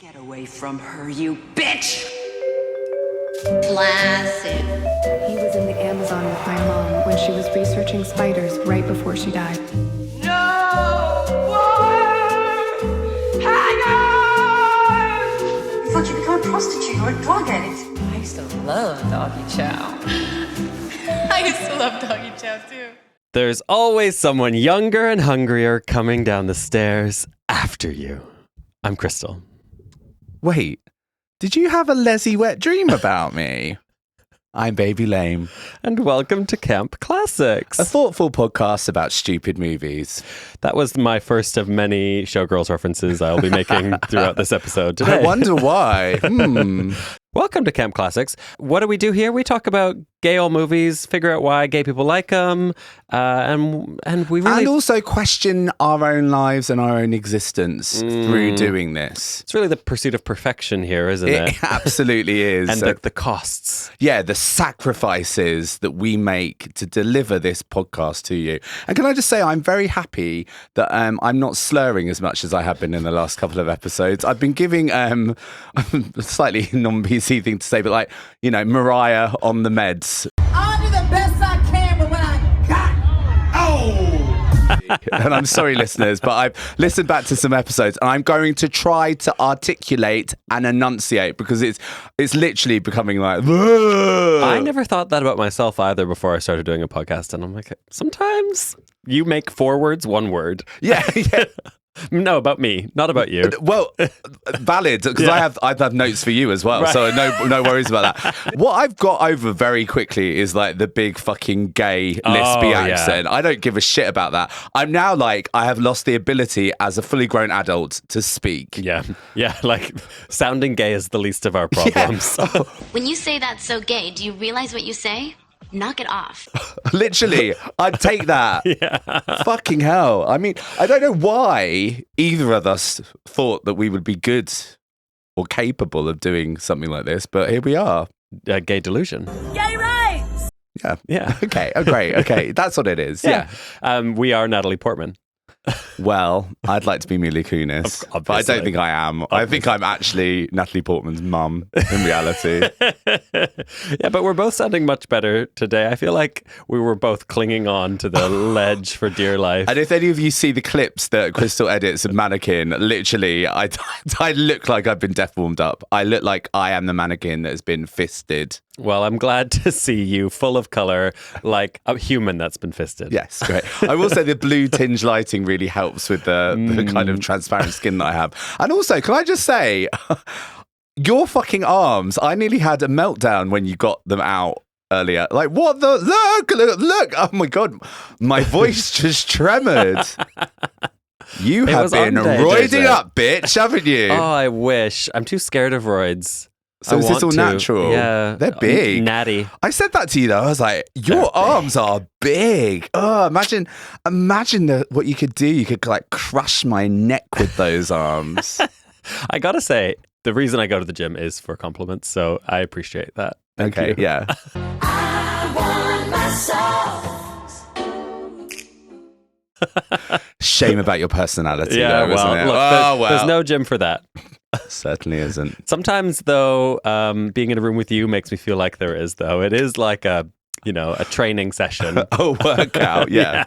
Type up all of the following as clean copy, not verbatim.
Get away from her, you bitch! Classic. He was in the Amazon with my mom when she was researching spiders right before she died. No more hangers! You thought you'd become a prostitute or a drug addict. I used to love doggy chow. I used to love doggy chow too. There's always someone younger and hungrier coming down the stairs after you. I'm Crystal. Wait, did you have a Leslie wet dream about me? I'm Baby Lame. And welcome to Camp Classics. A thoughtful podcast about stupid movies. That was my first of many Showgirls references I'll be making throughout this episode today. I wonder why. Welcome to Camp Classics. What do we do here? We talk about gay old movies, figure out why gay people like them, and we really... And also question our own lives and our own existence through doing this. It's really the pursuit of perfection here, isn't it? It absolutely is. And the costs. Yeah, the sacrifices that we make to deliver this podcast to you. And can I just say, I'm very happy that I'm not slurring as much as I have been in the last couple of episodes. I've been giving a slightly non-PC thing to say, but like, you know, Mariah on the meds. I'll do the best I can, but when I got And I'm sorry, listeners, but I've listened back to some episodes and I'm going to try to articulate and enunciate because it's literally becoming like... I never thought that about myself either before I started doing a podcast. And I'm like, sometimes you make 4 words 1 word. Yeah. No, about me, not about you. Well, valid, because I have notes for you as well, Right. so no worries about that. What I've got over very quickly is like the big fucking gay lispy accent. I don't give a shit about that. I'm now like, I have lost the ability as a fully grown adult to speak. Yeah, like sounding gay is the least of our problems. Yeah. When you say that's so gay, do you realize what you say? Knock it off. Literally, I'd take that. Yeah. Fucking hell. I mean, I don't know why either of us thought that we would be good or capable of doing something like this, but here we are. Gay delusion. gay rights. Yeah. Okay. Oh, great. Okay. That's what it is. Yeah. We are Natalie Portman. Well, I'd like to be Mila Kunis, but I don't think I am. I think I'm actually Natalie Portman's mum in reality. Yeah, but we're both sounding much better today. I feel like we were both clinging on to the ledge for dear life. And if any of you see the clips that Crystal edits of Mannequin, literally, I look like I've been death warmed up. I look like I am the mannequin that has been fisted. Well, I'm glad to see you full of colour, like a human that's been fisted. Yes, great. I will say the blue tinge lighting really helps with the kind of transparent skin that I have. And also, can I just say, your fucking arms, I nearly had a meltdown when you got them out earlier. Like, what the? Look. Oh my God. My voice just tremored. You have been roiding up, bitch, haven't you? Oh, I wish. I'm too scared of roids. So is this all natural? Yeah. They're big. Natty. I said that to you though. I was like, your arms are big. Oh, imagine what you could do. You could like crush my neck with those arms. I gotta say, the reason I go to the gym is for compliments, so I appreciate that. Thank you. Yeah. I want my soul. Shame about your personality Yeah, though, isn't it? Look, there's no gym for that. Certainly isn't. Sometimes, though, being in a room with you makes me feel like there is, though. It is like a training session. A workout, yeah.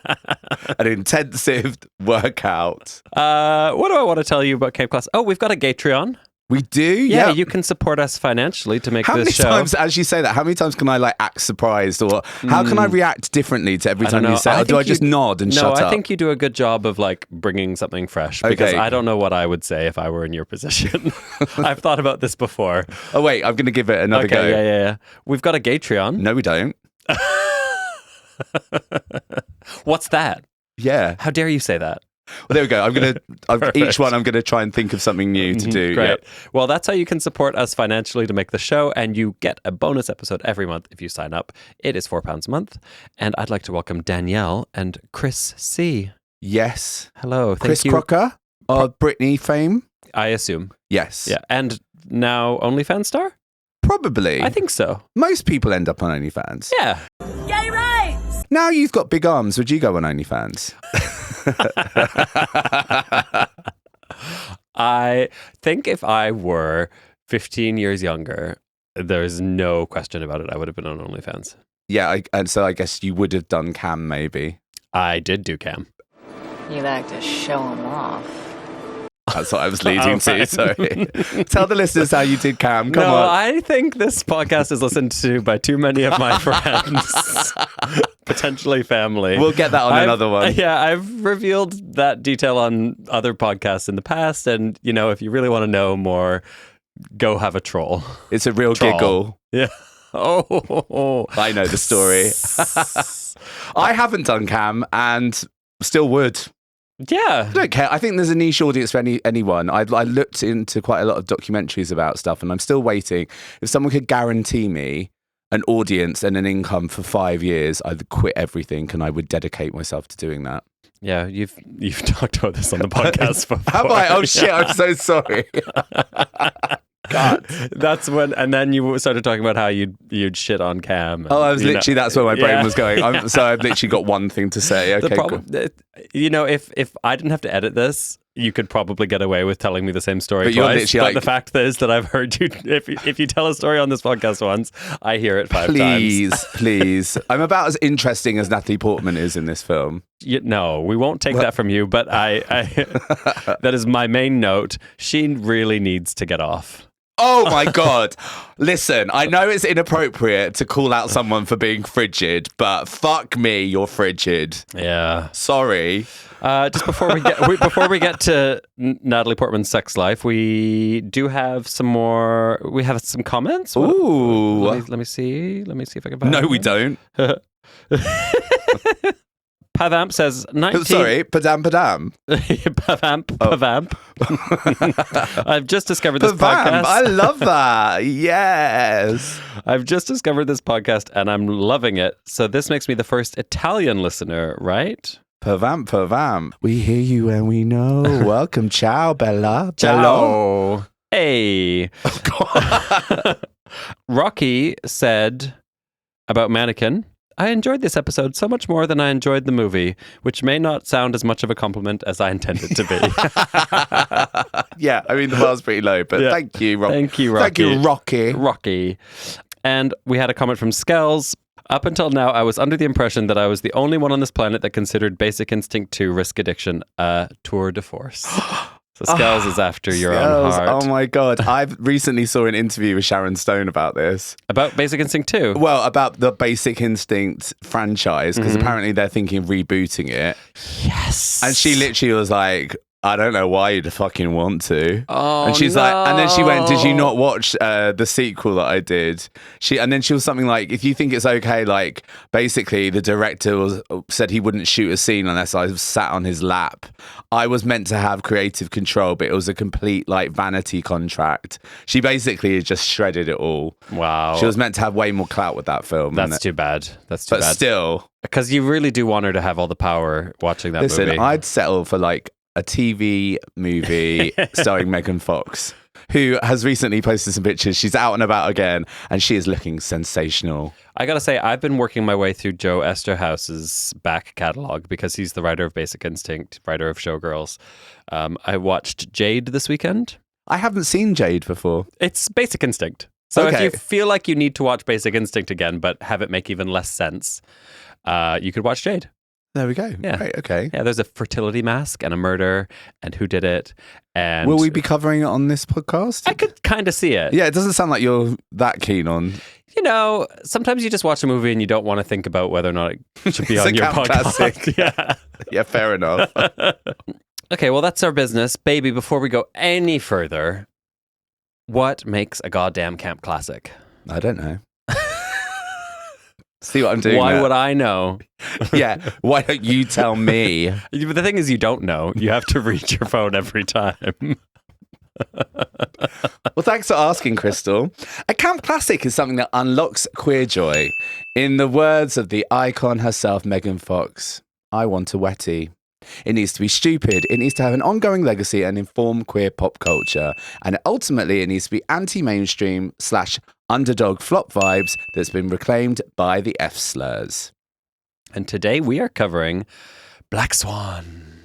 An intensive workout. What do I want to tell you about Cape Class? Oh, we've got a Gatreon. We do? Yeah, you can support us financially to make how this show. How many times, as you say that, how many times can I like act surprised or how can I react differently to every time you say it? Or do I just nod and shut up? No, I think you do a good job of like bringing something fresh because I don't know what I would say if I were in your position. I've thought about this before. Oh, wait, I'm going to give it another go. Yeah. We've got a Gatreon. No, we don't. What's that? Yeah. How dare you say that? Well, there we go. Each one I'm going to try and think of something new to do. Great. Yep. Well, that's how you can support us financially to make the show, and you get a bonus episode every month if you sign up. It is £4 a month, and I'd like to welcome Danielle and Chris C. Yes. Hello. Chris Crocker of Britney fame. I assume. Yes. Yeah, and now OnlyFans star? Probably. I think so. Most people end up on OnlyFans. Yeah. Gay rights. Now you've got big arms, would you go on OnlyFans? I think if I were 15 years younger, there's no question about it. I would have been on OnlyFans. Yeah, and so I guess you would have done cam maybe. I did do cam. You like to show them off. That's what I was leading to. fine. Sorry. Tell the listeners how you did cam. Come no, on. I think this podcast is listened to by too many of my friends, potentially family. We'll get that on another one. Yeah, I've revealed that detail on other podcasts in the past. And, you know, if you really want to know more, go have a troll. It's a real Troll. giggle. Yeah. Oh, I know the story. I haven't done cam and still would. yeah. I don't care. I think there's a niche audience for anyone. I looked into quite a lot of documentaries about stuff, and I'm still waiting. If someone could guarantee me an audience and an income for 5 years, I'd quit everything and I would dedicate myself to doing that. Yeah, you've talked about this on the podcast before. Have I? Oh shit! I'm so sorry. God. That's when, and then you started talking about how you'd shit on cam. Oh, I was literally, that's where my brain Yeah. was going. So I've literally got one thing to say. Okay, The cool. problem, you know, if I didn't have to edit this, you could probably get away with telling me the same story But you're twice. literally But the fact is that I've heard you. If you tell a story on this podcast once, I hear it 5 times. Please. I'm about as interesting as Natalie Portman is in this film. No, we won't take that from you. But I that is my main note. She really needs to get off. Oh my God. Listen, I know it's inappropriate to call out someone for being frigid, but fuck me, you're frigid. Yeah. Sorry. Just before we get to Natalie Portman's sex life, we do have some more. We have some comments. Ooh. Let me see. Let me see if I can find. No, we don't. Pavamp says 19. Sorry, padam. Pavamp. I've just discovered this Pavamp. podcast. I love that. Yes. I've just discovered this podcast and I'm loving it. So this makes me the first Italian listener, right? Pavamp. We hear you and we know. Welcome. Ciao, Bella. Ciao. Hey. Rocky said about Mannequin, I enjoyed this episode so much more than I enjoyed the movie, which may not sound as much of a compliment as I intended to be. Yeah, I mean, the bar's pretty low, but Yeah. thank you, Rocky. Thank you, Rocky. Thank you, Rocky. Rocky. And we had a comment from Skells. Up until now, I was under the impression that I was the only one on this planet that considered Basic Instinct 2 Risk Addiction a tour de force. So Skells is after your own Skells, heart. Oh my God. I recently saw an interview with Sharon Stone about this. About Basic Instinct 2? Well, about the Basic Instinct franchise, because apparently they're thinking of rebooting it. Yes. And she literally was like, I don't know why you'd fucking want to. Oh, and she's no. like, and then she went, did you not watch the sequel that I did? And then she was something like, if you think it's okay, like basically the director said he wouldn't shoot a scene unless I sat on his lap. I was meant to have creative control, but it was a complete like vanity contract. She basically just shredded it all. Wow. She was meant to have way more clout with that film. That's too bad. That's too But bad. still, Because you really do want her to have all the power watching that listen, movie. I'd settle for like a TV movie starring Megan Fox, who has recently posted some pictures. She's out and about again, and she is looking sensational. I gotta say, I've been working my way through Joe Esterhouse's back catalog because he's the writer of Basic Instinct, writer of Showgirls. I watched Jade this weekend. I haven't seen Jade before. It's Basic Instinct. So Okay. if you feel like you need to watch Basic Instinct again, but have it make even less sense, you could watch Jade. There we go. Yeah. Right, okay. Yeah, there's a fertility mask and a murder and who did it. And Will we be covering it on this podcast? I could kind of see it. Yeah, it doesn't sound like you're that keen on. You know, sometimes you just watch a movie and you don't want to think about whether or not it should be It's on a your camp podcast. classic. Yeah. Yeah, fair enough. Okay, well, that's our business. Baby, before we go any further, what makes a goddamn camp classic? I don't know. See what I'm doing Why there? would I know? Yeah, why don't you tell me? But the thing is, you don't know. You have to reach your phone every time. Well, thanks for asking, Crystal. A camp classic is something that unlocks queer joy. In the words of the icon herself, Megan Fox, I want a wetty. It needs to be stupid. It needs to have an ongoing legacy and inform queer pop culture. And ultimately, it needs to be anti-mainstream / underdog flop vibes that's been reclaimed by the F slurs. And today we are covering Black Swan.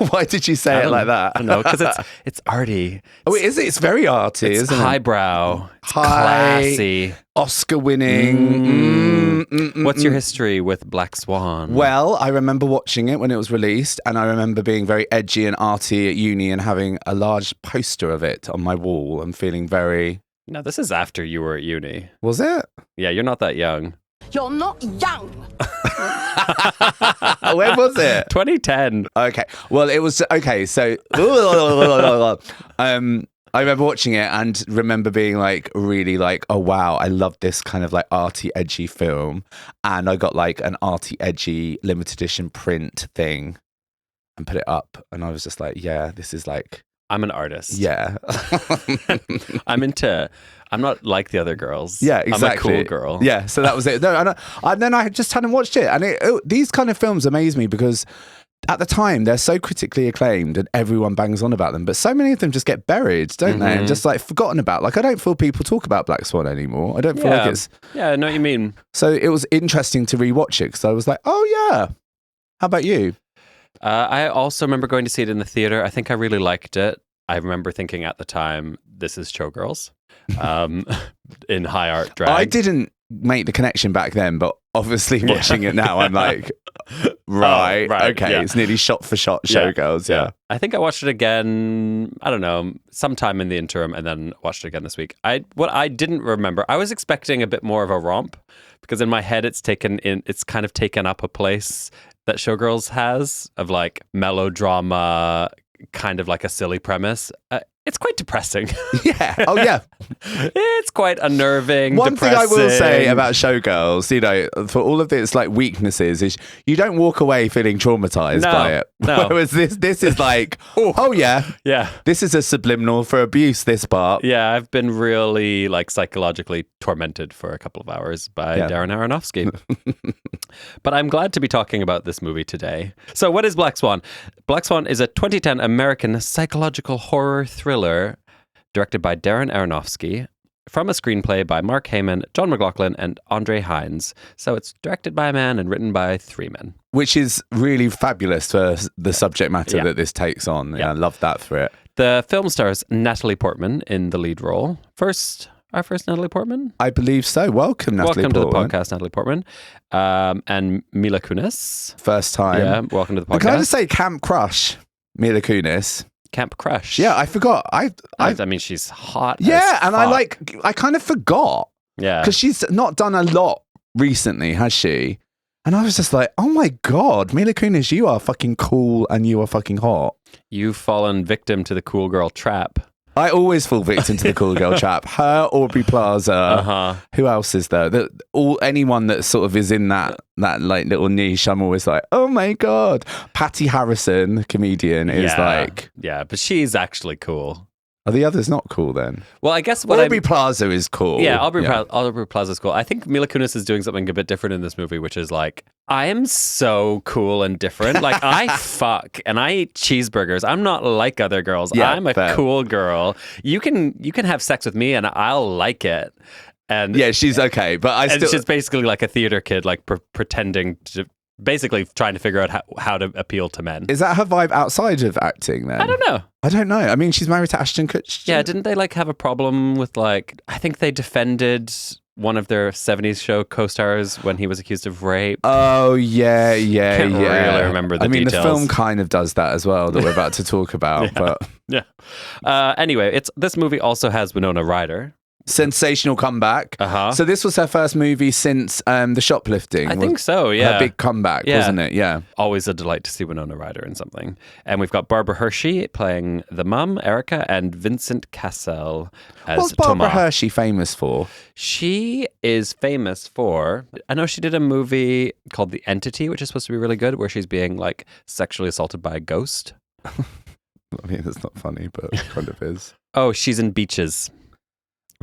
Why did you say it like that? I don't know, because it's arty. Oh, is it? It's very arty, It's isn't it? highbrow. It's High, classy. Oscar winning. What's your history with Black Swan? Well, I remember watching it when it was released, and I remember being very edgy and arty at uni and having a large poster of it on my wall and feeling very... No, this is after you were at uni. Was it? Yeah, you're not that young. You're not young. When was it? 2010. Okay. Well, it was... Okay, so... I remember watching it and remember being like really like, oh wow, I love this kind of like arty edgy film. And I got like an arty edgy limited edition print thing and put it up. And I was just like, yeah, this is like... I'm an artist. Yeah. I'm not like the other girls. Yeah, exactly. I'm a cool girl. Yeah, so that was it. No, and then I just hadn't watched it. And these kind of films amaze me because at the time they're so critically acclaimed and everyone bangs on about them. But so many of them just get buried, don't they? And just like forgotten about. Like, I don't feel people talk about Black Swan anymore. I don't feel like it's... Yeah, I know what you mean. So it was interesting to rewatch it because I was like, oh yeah. How about you? I also remember going to see it in the theater. I think I really liked it. I remember thinking at the time, this is Showgirls in high art drag. I didn't make the connection back then, but obviously watching it now, I'm like, right, okay, yeah. It's nearly shot for shot Showgirls, yeah. I think I watched it again, I don't know, sometime in the interim, and then watched it again this week. What I didn't remember, I was expecting a bit more of a romp, because in my head it's kind of taken up a place that Showgirls has of like melodrama, kind of like a silly premise. It's quite depressing. Yeah. Oh, yeah. It's quite unnerving. One thing I will depressing. say about Showgirls, you know, for all of its like weaknesses, is you don't walk away feeling traumatized by it. No. Whereas this is like, oh yeah, Yeah. this is a subliminal for abuse. This part. Yeah, I've been really like psychologically tormented for a couple of hours by Darren Aronofsky. But I'm glad to be talking about this movie today. So what is Black Swan? Black Swan is a 2010 American psychological horror thriller directed by Darren Aronofsky from a screenplay by Mark Heyman, John McLaughlin, and Andre Hines. So it's directed by a man and written by three men. Which is really fabulous for the subject matter that this takes on. Yeah, I love that for it. The film stars Natalie Portman in the lead role. Our first Natalie Portman? I believe so. Welcome, Natalie Welcome Portman. to the podcast, Natalie Portman. And Mila Kunis. First time. Yeah, welcome to the podcast. Can I just say Camp Crush, Mila Kunis? Camp Crush. Yeah, I forgot. I mean, she's hot. Yeah, as and fuck. I kind of forgot. Yeah. Because she's not done a lot recently, has she? And I was just like, oh my God, Mila Kunis, you are fucking cool and you are fucking hot. You've fallen victim to the cool girl trap. I always fall victim to the cool girl trap. Her, Aubrey Plaza. Who else is there? Anyone that sort of is in that like little niche, I'm always like, oh my God. Patty Harrison, comedian, is like... Yeah, but she's actually cool. Are the others not cool then? Well, I guess Aubrey Plaza is cool. Yeah, Aubrey Plaza's cool. I think Mila Kunis is doing something a bit different in this movie, which is like, I am so cool and different. Like, I fuck and I eat cheeseburgers. I'm not like other girls. Yeah, I'm a cool girl. You can have sex with me and I'll like it. And yeah, she's okay, but she's basically like a theater kid, like pretending to. Basically trying to figure out how to appeal to men. Is that her vibe outside of acting then? I don't know. I mean, she's married to Ashton Kutcher. Yeah, didn't they like have a problem with like, I think they defended one of their 70s show co-stars when he was accused of rape. Oh, yeah. Can't really remember the details. The film kind of does that as well that we're about to talk about. Anyway, this movie also has Winona Ryder. Sensational comeback. So this was her first movie since The Shoplifting. I think so, yeah. Her big comeback, wasn't it? Yeah. Always a delight to see Winona Ryder in something. And we've got Barbara Hershey playing the mum, Erica, and Vincent Cassel as What's Barbara Thomas. Hershey famous for? She is famous for... I know she did a movie called The Entity, which is supposed to be really good, where she's being like sexually assaulted by a ghost. I mean, that's not funny, but it kind of is. Oh, she's in Beaches.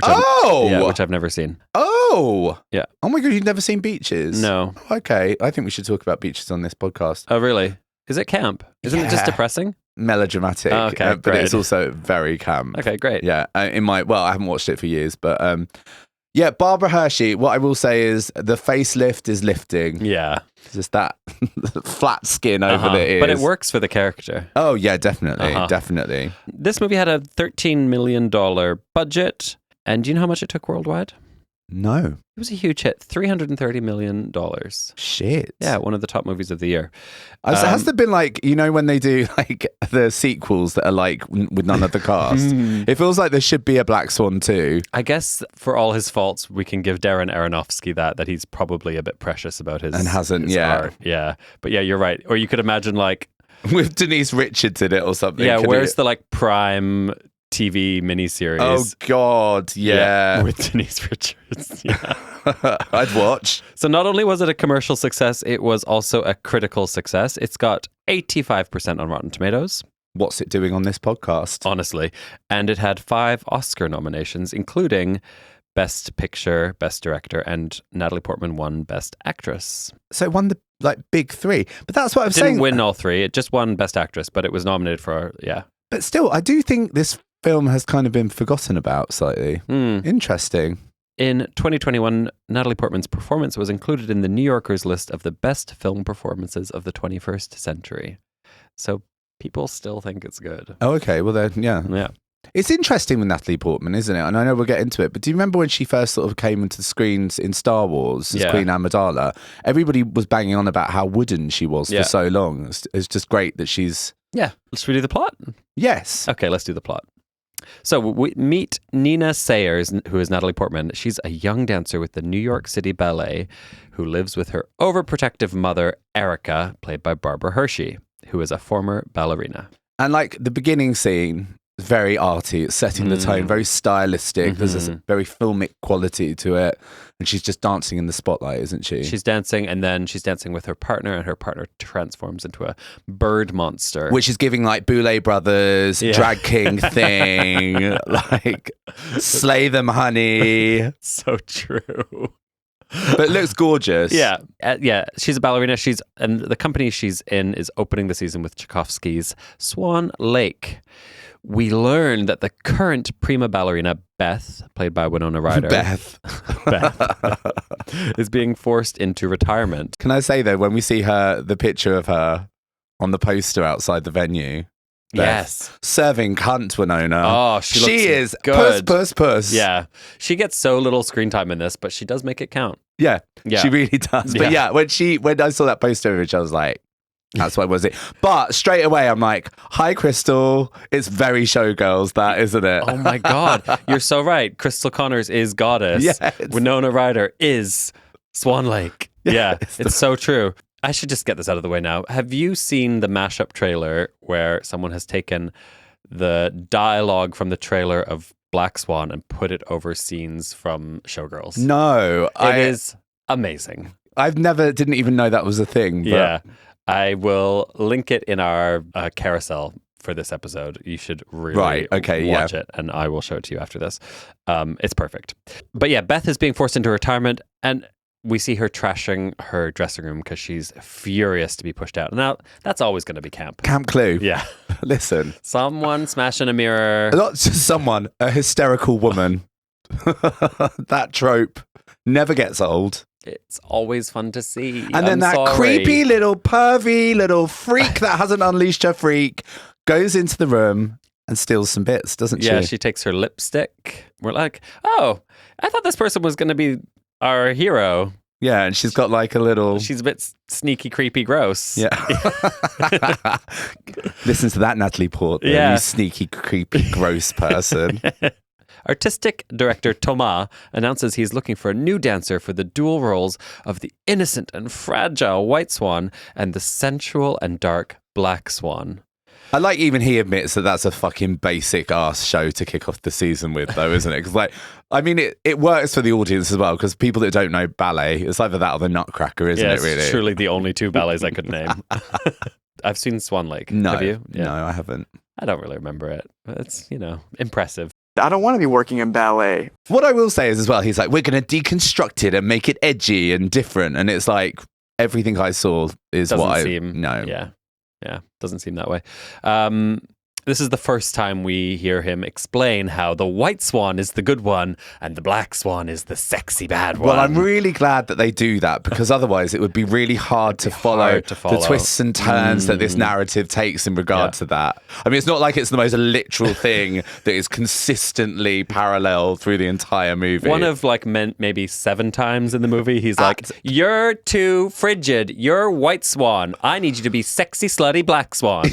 Which I've never seen. Oh! Yeah. Oh my God, you've never seen Beaches? No. Okay, I think we should talk about Beaches on this podcast. Oh, really? Is it camp? Isn't it just depressing? Melodramatic. Oh, okay, but great. it's also very camp. Okay, great. Yeah. I haven't watched it for years, but Yeah, Barbara Hershey, what I will say is the facelift is lifting. Yeah. Just that flat skin over the ears. But it works for the character. Oh, yeah, definitely. Definitely. This movie had a $13 million budget. And do you know how much it took worldwide? No. It was a huge hit. $330 million. Shit. Yeah, one of the top movies of the year. Has there been like, you know, when they do like the sequels that are like with none of the cast? It feels like there should be a Black Swan too. I guess for all his faults, we can give Darren Aronofsky that he's probably a bit precious about his And hasn't, his yeah. art. Yeah. But yeah, you're right. Or you could imagine like... With Denise Richards in it or something. Yeah, where's the like prime TV miniseries? Oh, God, yeah. With Denise Richards. Yeah. I'd watch. So not only was it a commercial success, it was also a critical success. It's got 85% on Rotten Tomatoes. What's it doing on this podcast? Honestly. And it had 5 Oscar nominations, including Best Picture, Best Director, and Natalie Portman won Best Actress. So it won the like big 3. But that's what I'm It saying. didn't win all 3. It just won Best Actress, but it was nominated for, yeah. But still, I do think this film has kind of been forgotten about slightly. Interesting. In 2021, Natalie Portman's performance was included in the New Yorker's list of the best film performances of the 21st century. So people still think it's good. Oh, okay. Well, then, yeah. Yeah. It's interesting with Natalie Portman, isn't it? And I know we'll get into it, but do you remember when she first sort of came into the screens in Star Wars as Queen Amidala? Everybody was banging on about how wooden she was for so long. It's just great that she's... Yeah. Should we do the plot? Yes. Okay, let's do the plot. So we meet Nina Sayers, who is Natalie Portman. She's a young dancer with the New York City Ballet who lives with her overprotective mother, Erica, played by Barbara Hershey, who is a former ballerina. And like the beginning scene, very arty, it's setting the tone, very stylistic. There's this very filmic quality to it. And she's just dancing in the spotlight, isn't she? She's dancing, and then she's dancing with her partner, and her partner transforms into a bird monster. Which is giving like Boulet Brothers, Drag King thing, like slay them, honey. So true. But it looks gorgeous. Yeah. She's a ballerina. And the company she's in is opening the season with Tchaikovsky's Swan Lake. We learn that the current prima ballerina, Beth, played by Winona Ryder, Beth, is being forced into retirement. Can I say though, when we see the picture of her on the poster outside the venue, Yes. serving cunt Winona. Oh, she is good. Puss. Yeah. She gets so little screen time in this, but she does make it count. Yeah. She really does. But when I saw that poster image, I was like, that's why was it. But straight away, I'm like, hi, Crystal. It's very Showgirls, that, isn't it? Oh my God. You're so right. Crystal Connors is Goddess. Yes. Winona Ryder is Swan Lake. Yeah. It's so true. I should just get this out of the way now. Have you seen the mashup trailer where someone has taken the dialogue from the trailer of Black Swan and put it over scenes from Showgirls? No. It is amazing. Didn't even know that was a thing. But... Yeah. I will link it in our carousel for this episode. You should really watch it, and I will show it to you after this. It's perfect. But yeah, Beth is being forced into retirement, and we see her trashing her dressing room because she's furious to be pushed out. Now, that's always going to be camp. Camp Clue. Yeah. Listen. Someone smashing a mirror. Not just someone, a hysterical woman. That trope never gets old. It's always fun to see. And then creepy little pervy little freak that hasn't unleashed her freak goes into the room and steals some bits, doesn't she? Yeah, she takes her lipstick. We're like, oh, I thought this person was going to be our hero. Yeah, and she's got like a little... She's a bit sneaky, creepy, gross. Yeah. Listen to that, Natalie Portman, you sneaky, creepy, gross person. Artistic director Thomas announces he's looking for a new dancer for the dual roles of the innocent and fragile White Swan and the sensual and dark Black Swan. I like even he admits that that's a fucking basic ass show to kick off the season with, though, isn't it? Because, like, I mean, it works for the audience as well, because people that don't know ballet, it's either that or the Nutcracker, isn't it, really? It's truly the only two ballets I could name. I've seen Swan Lake. No. Have you? Yeah. No, I haven't. I don't really remember it. But it's, impressive. I don't want to be working in ballet. What I will say is as well, he's like, we're going to deconstruct it and make it edgy and different. And it's like, everything I saw is Doesn't what seem, No. Yeah, doesn't seem that way. This is the first time we hear him explain how the white swan is the good one and the black swan is the sexy bad one. Well, I'm really glad that they do that because otherwise it would be really hard to follow the twists and turns that this narrative takes in regard to that. I mean, it's not like it's the most literal thing that is consistently parallel through the entire movie. One of like maybe 7 times in the movie, he's like, "You're too frigid. You're white swan. I need you to be sexy, slutty black swan."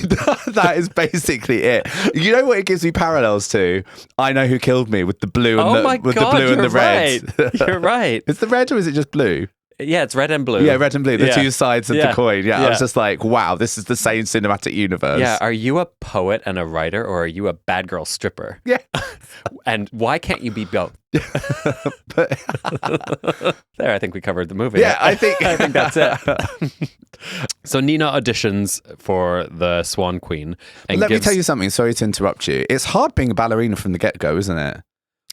That is basically it. You know what it gives me parallels to? I Know Who Killed Me with the blue and the blue and the red. You're right. Is the red or is it just blue? Yeah, it's red and blue. Yeah, red and blue. The two sides of the coin. Yeah, Yeah. I was just like, wow, this is the same cinematic universe. Yeah, are you a poet and a writer or are you a bad girl stripper? Yeah. And why can't you be both? There, I think we covered the movie. Yeah, I think that's it. So Nina auditions for the Swan Queen. And Let me tell you something. Sorry to interrupt you. It's hard being a ballerina from the get-go, isn't it?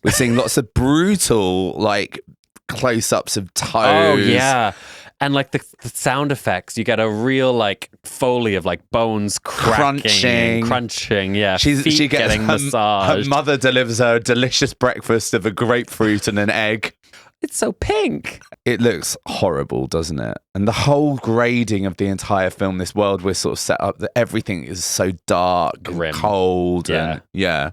We're seeing lots of brutal, like, close-ups of toes. Oh, yeah. And like the sound effects, you get a real like Foley of like bones crunching. Yeah, she gets getting massaged. Her mother delivers her a delicious breakfast of a grapefruit and an egg. It's so pink. It looks horrible, doesn't it? And the whole grading of the entire film, this world we're sort of set up, that everything is so dark, grim, and cold, and yeah,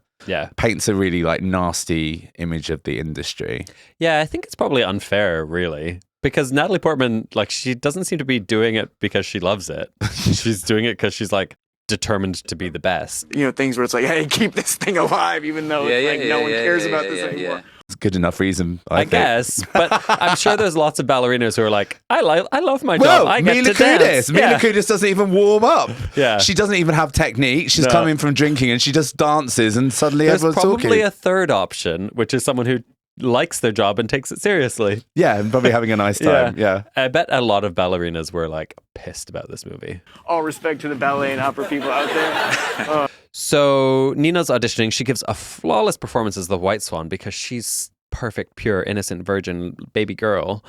paints a really like nasty image of the industry. Yeah, I think it's probably unfair, really. Because Natalie Portman, like, she doesn't seem to be doing it because she loves it. She's doing it because she's, like, determined to be the best. You know, things where it's like, hey, keep this thing alive, even though no one cares about this anymore. It's a good enough reason, I think. Guess. But I'm sure there's lots of ballerinas who are like, I love my job. I get Mila to dance. Mila Kunis doesn't even warm up. Yeah. She doesn't even have technique. She's coming from drinking and she just dances and suddenly everyone's talking. There's probably a third option, which is someone who likes their job and takes it seriously. Yeah, and probably having a nice time. Yeah. I bet a lot of ballerinas were like pissed about this movie. All respect to the ballet and opera people out there. So Nina's auditioning. She gives a flawless performance as the White Swan because she's perfect, pure, innocent, virgin baby girl.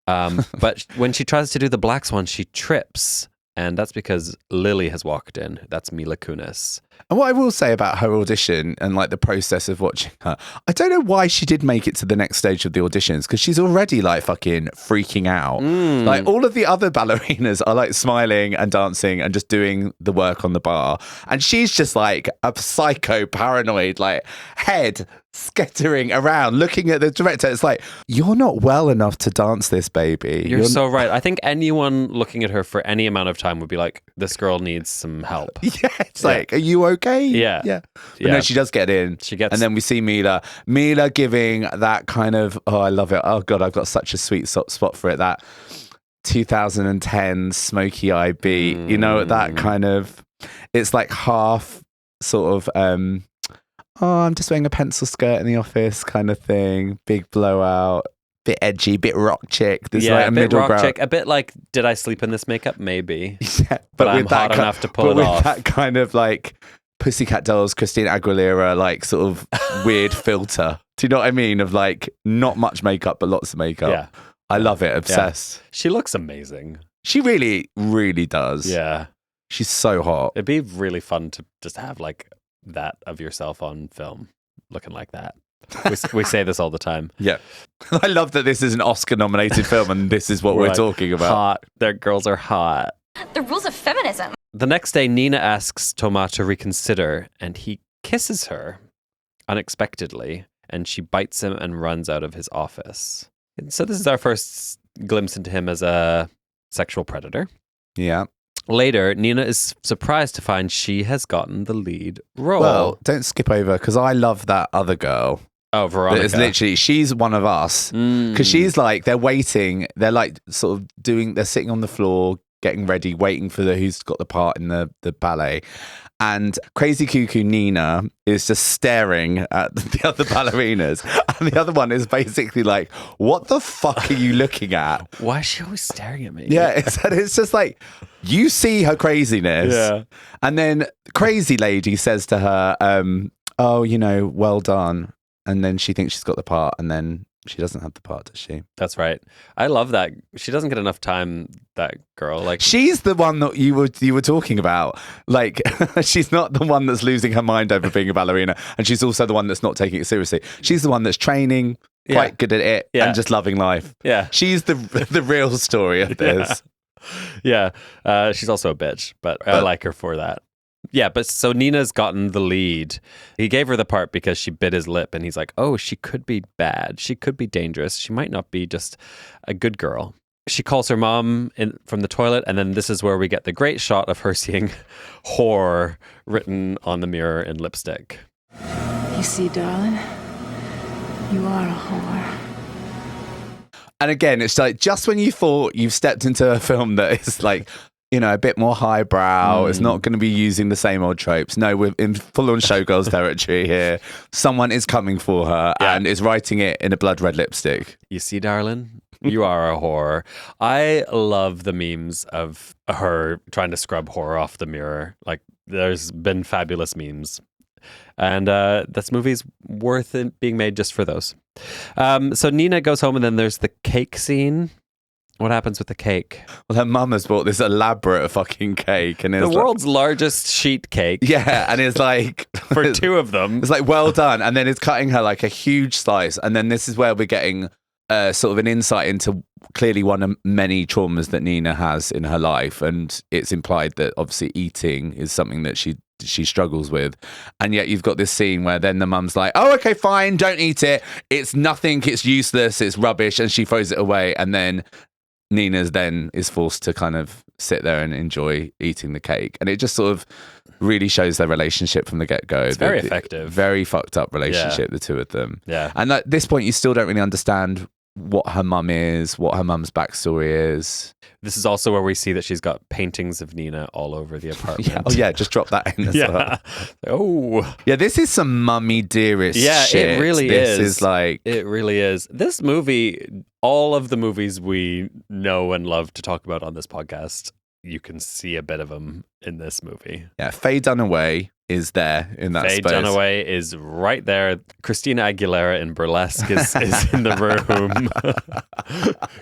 But when she tries to do the Black Swan, she trips. And that's because Lily has walked in. That's Mila Kunis. And what I will say about her audition and like the process of watching her, I don't know why she did make it to the next stage of the auditions because she's already like fucking freaking out. Like all of the other ballerinas are like smiling and dancing and just doing the work on the bar. And she's just like a psycho paranoid, like head scattering around, looking at the director. It's like, you're not well enough to dance this, baby. You're so right. I think anyone looking at her for any amount of time would be like, this girl needs some help. Yeah, it's like, are you okay? Yeah. But no, she does get in. She gets, and then we see Mila giving that kind of, oh, I love it. Oh God, I've got such a sweet spot for it. That 2010 smoky eye beat, you know, that kind of, it's like half sort of, oh, I'm just wearing a pencil skirt in the office kind of thing. Big blowout, bit edgy, bit rock chick. There's like a bit middle rock ground. chick. A bit like, did I sleep in this makeup? Maybe. Yeah, but I'm hot enough to pull it off. That kind of like Pussycat Dolls, Christina Aguilera, like sort of weird filter. Do you know what I mean? Of like not much makeup, but lots of makeup. Yeah. I love it. Obsessed. Yeah. She looks amazing. She really, really does. Yeah. She's so hot. It'd be really fun to just have like that of yourself on film looking like that. We say this all the time. Yeah. I love that this is an Oscar nominated film and this is what we're like, talking about. Hot. Their girls are hot. The rules of feminism. The next day, Nina asks Thomas to reconsider and he kisses her unexpectedly and she bites him and runs out of his office. And so this is our first glimpse into him as a sexual predator. Yeah. Later, Nina is surprised to find she has gotten the lead role. Well, don't skip over because I love that other girl. Oh, Veronica. That is literally, she's one of us. Because she's like, they're waiting. They're like sort of they're sitting on the floor, getting ready, waiting for who's got the part in the ballet. And Crazy Cuckoo Nina is just staring at the other ballerinas. And the other one is basically like, what the fuck are you looking at? Why is she always staring at me? Yeah, it's just like, you see her craziness. Yeah. And then Crazy Lady says to her, oh, you know, well done. And then she thinks she's got the part. And then She doesn't have the part, does she? That's right. I love that. She doesn't get enough time, that girl. Like, she's the one that you were talking about. Like, she's not the one that's losing her mind over being a ballerina, and she's also the one that's not taking it seriously. She's the one that's training, quite good at it, and just loving life. Yeah. She's the real story of this. Yeah. She's also a bitch, but I like her for that. Yeah, but so Nina's gotten the lead. He gave her the part because she bit his lip, and he's like, oh, she could be bad. She could be dangerous. She might not be just a good girl. She calls her mom from the toilet, and then this is where we get the great shot of her seeing whore written on the mirror in lipstick. You see, darling, you are a whore. And again, it's like just when you thought you've stepped into a film that is like, you know, a bit more highbrow, it's not going to be using the same old tropes. No, we're in full-on showgirls territory here. Someone is coming for her and is writing it in a blood red lipstick. You see, darling, you are a whore. I love the memes of her trying to scrub whore off the mirror. Like, there's been fabulous memes. And this movie's worth it being made just for those. So Nina goes home, and then there's the cake scene. What happens with the cake? Well, her mum has bought this elaborate fucking cake, and the world's largest sheet cake. Yeah, and it's like for two of them. It's like, well done, and then it's cutting her like a huge slice, and then this is where we're getting sort of an insight into clearly one of many traumas that Nina has in her life, and it's implied that obviously eating is something that she struggles with, and yet you've got this scene where then the mum's like, oh, okay, fine, don't eat it, it's nothing, it's useless, it's rubbish, and she throws it away, and then Nina's then is forced to kind of sit there and enjoy eating the cake, and it just sort of really shows their relationship from the get-go. It's very effective. Very fucked up relationship, the two of them. Yeah. And at this point you still don't really understand what her mum is, what her mum's backstory is. This is also where we see that she's got paintings of Nina all over the apartment. Oh yeah, just drop that in as well. Oh. Yeah, this is some mummy dearest shit. It really is. This is like... It really is. This movie, all of the movies we know and love to talk about on this podcast, you can see a bit of them in this movie. Yeah, Faye Dunaway is there in that Faye space. Dunaway is right there. Christina Aguilera in Burlesque is in the room.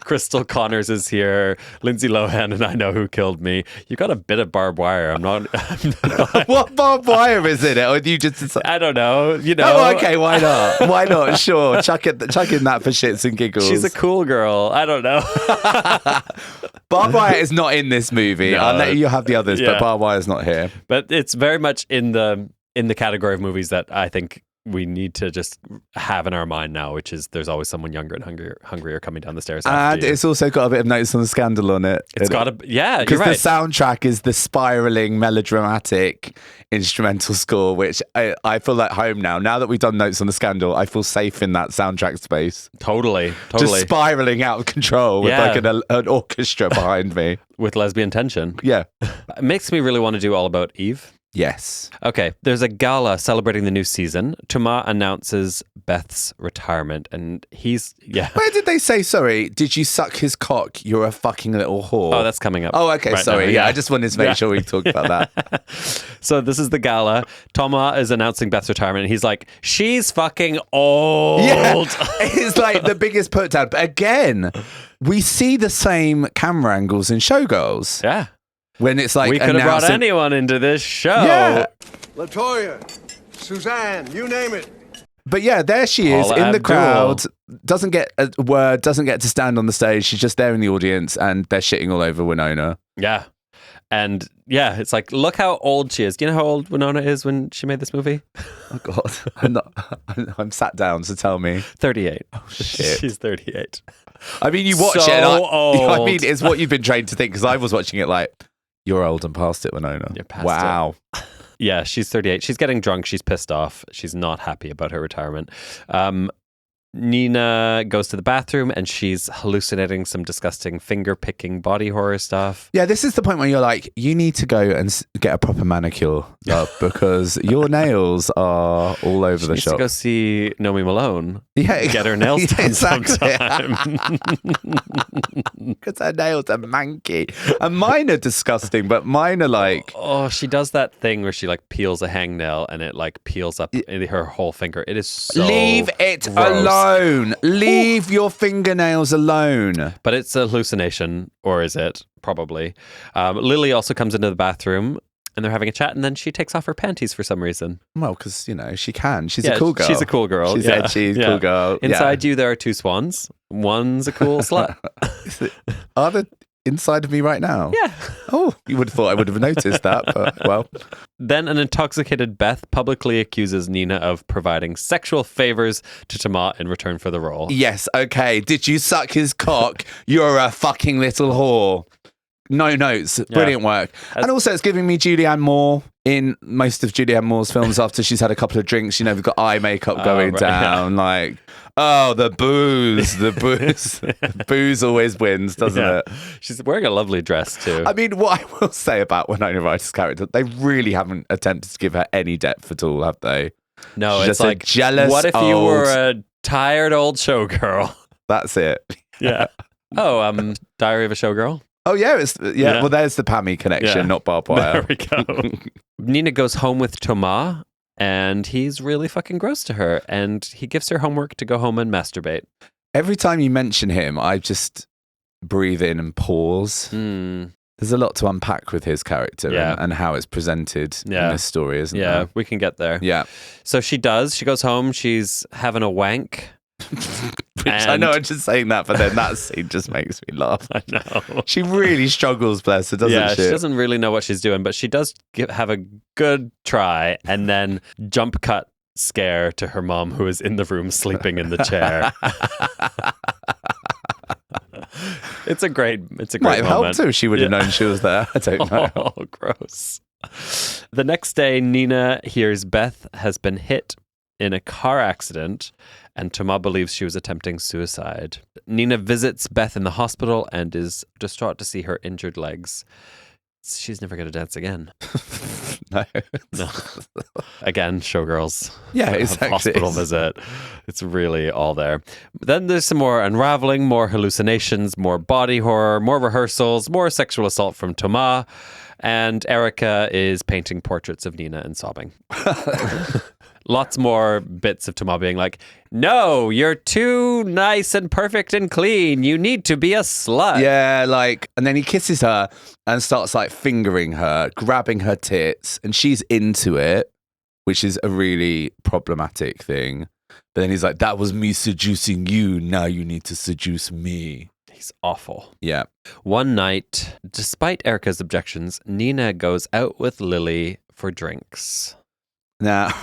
Crystal Connors is here. Lindsay Lohan and I Know Who Killed Me. You got a bit of barbed wire. I'm not What barbed wire is in it? Or do you just... I don't know. You know. Oh, okay, why not? Why not? Sure. Chuck in that for shits and giggles. She's a cool girl. I don't know. Barbed wire is not in this movie. No. I'll let you have the others, but barbed wire's not here. But it's very much in the category of movies that I think we need to just have in our mind now, which is there's always someone younger and hungrier coming down the stairs. And it's also got a bit of Notes on the Scandal on it. It's got a, because right. the soundtrack is the spiraling, melodramatic instrumental score, which I feel like home now. Now that we've done Notes on the Scandal, I feel safe in that soundtrack space. Totally. Just spiraling out of control with like an orchestra behind me. With lesbian tension. Yeah. It makes me really want to do All About Eve. Yes. Okay, there's a gala celebrating the new season. Thomas announces Beth's retirement, and he's, Where did they say, sorry, did you suck his cock? You're a fucking little whore. Oh, that's coming up. Oh, okay, right sorry. now. Yeah, I just wanted to make sure we talked about that. So this is the gala. Thomas is announcing Beth's retirement, and he's like, she's fucking old. Yeah, it's like the biggest put down. But again, we see the same camera angles in Showgirls. Yeah. When it's like we could have brought anyone into this show. Yeah. Latoya, Suzanne, you name it. But yeah, there she is Paula in the Abdul. crowd. Doesn't get a word, doesn't get to stand on the stage. She's just there in the audience, and they're shitting all over Winona. Yeah. And yeah, it's like, look how old she is. Do you know how old Winona is when she made this movie? Oh God, I'm sat down, so tell me. 38. Oh shit, she's 38. I mean, you watch So it. And old. I mean, it's what you've been trained to think. Because I was watching it like, you're old and past it, Winona. You're past wow. it. Yeah, she's 38. She's getting drunk. She's pissed off. She's not happy about her retirement. Nina goes to the bathroom and she's hallucinating some disgusting finger-picking body horror stuff. Yeah, this is the point where you're like, you need to go and get a proper manicure, love, because your nails are all over the She needs shop. to go see Naomi Malone. Yeah, Get her nails done exactly. sometime. Because her nails are manky. And mine are disgusting, but mine are like... Oh, she does that thing where she peels a hangnail and it peels up her whole finger. It is so Leave it gross. alone. Leave your fingernails alone. But it's a hallucination, or is it? Probably. Lily also comes into the bathroom and they're having a chat, and then she takes off her panties for some reason. Well, because, she can. She's a cool girl. She's a cool girl. She's edgy, cool girl. Inside you, there are 2 swans. One's a cool slut. Are they inside of me right now? Yeah. Oh, you would have thought I would have noticed that, but well. Then an intoxicated Beth publicly accuses Nina of providing sexual favors to Tomas in return for the role. Yes, okay. Did you suck his cock? You're a fucking little whore. No notes. Brilliant work. And also it's giving me Julianne Moore in most of Julianne Moore's films after she's had a couple of drinks. We've got eye makeup going down. Like, the booze. The booze. Booze always wins, doesn't it? She's wearing a lovely dress too. I mean, what I will say about Winona Ryder's character, they really haven't attempted to give her any depth at all, have they? No, She's it's just like, a jealous what if you were a tired old showgirl? That's it. Yeah. Diary of a Showgirl. Oh, yeah. Well, there's the Pammy connection, not barbed wire. There we go. Nina goes home with Tomas, and he's really fucking gross to her, and he gives her homework to go home and masturbate. Every time you mention him, I just breathe in and pause. There's a lot to unpack with his character and how it's presented in this story, isn't there? Yeah, we can get there. Yeah. So she does. She goes home. She's having a wank. I know I'm just saying that, but then that scene just makes me laugh. I know. She really struggles, bless her, doesn't she? She doesn't really know what she's doing, but she does have a good try, and then jump cut scare to her mom, who is in the room sleeping in the chair. It's a great Might have moment. helped her if she would have known she was there. I don't know. Oh, gross. The next day, Nina hears Beth has been hit in a car accident, and Tomas believes she was attempting suicide. Nina visits Beth in the hospital and is distraught to see her injured legs. She's never going to dance again. No. Again, showgirls. Yeah, exactly. Hospital visit. It's really all there. Then there's some more unraveling, more hallucinations, more body horror, more rehearsals, more sexual assault from Tomas, and Erica is painting portraits of Nina and sobbing. Lots more bits of Tomas being like, no, you're too nice and perfect and clean. You need to be a slut. Yeah, and then he kisses her and starts fingering her, grabbing her tits, and she's into it, which is a really problematic thing. But then he's like, that was me seducing you. Now you need to seduce me. He's awful. Yeah. One night, despite Erica's objections, Nina goes out with Lily for drinks. Now,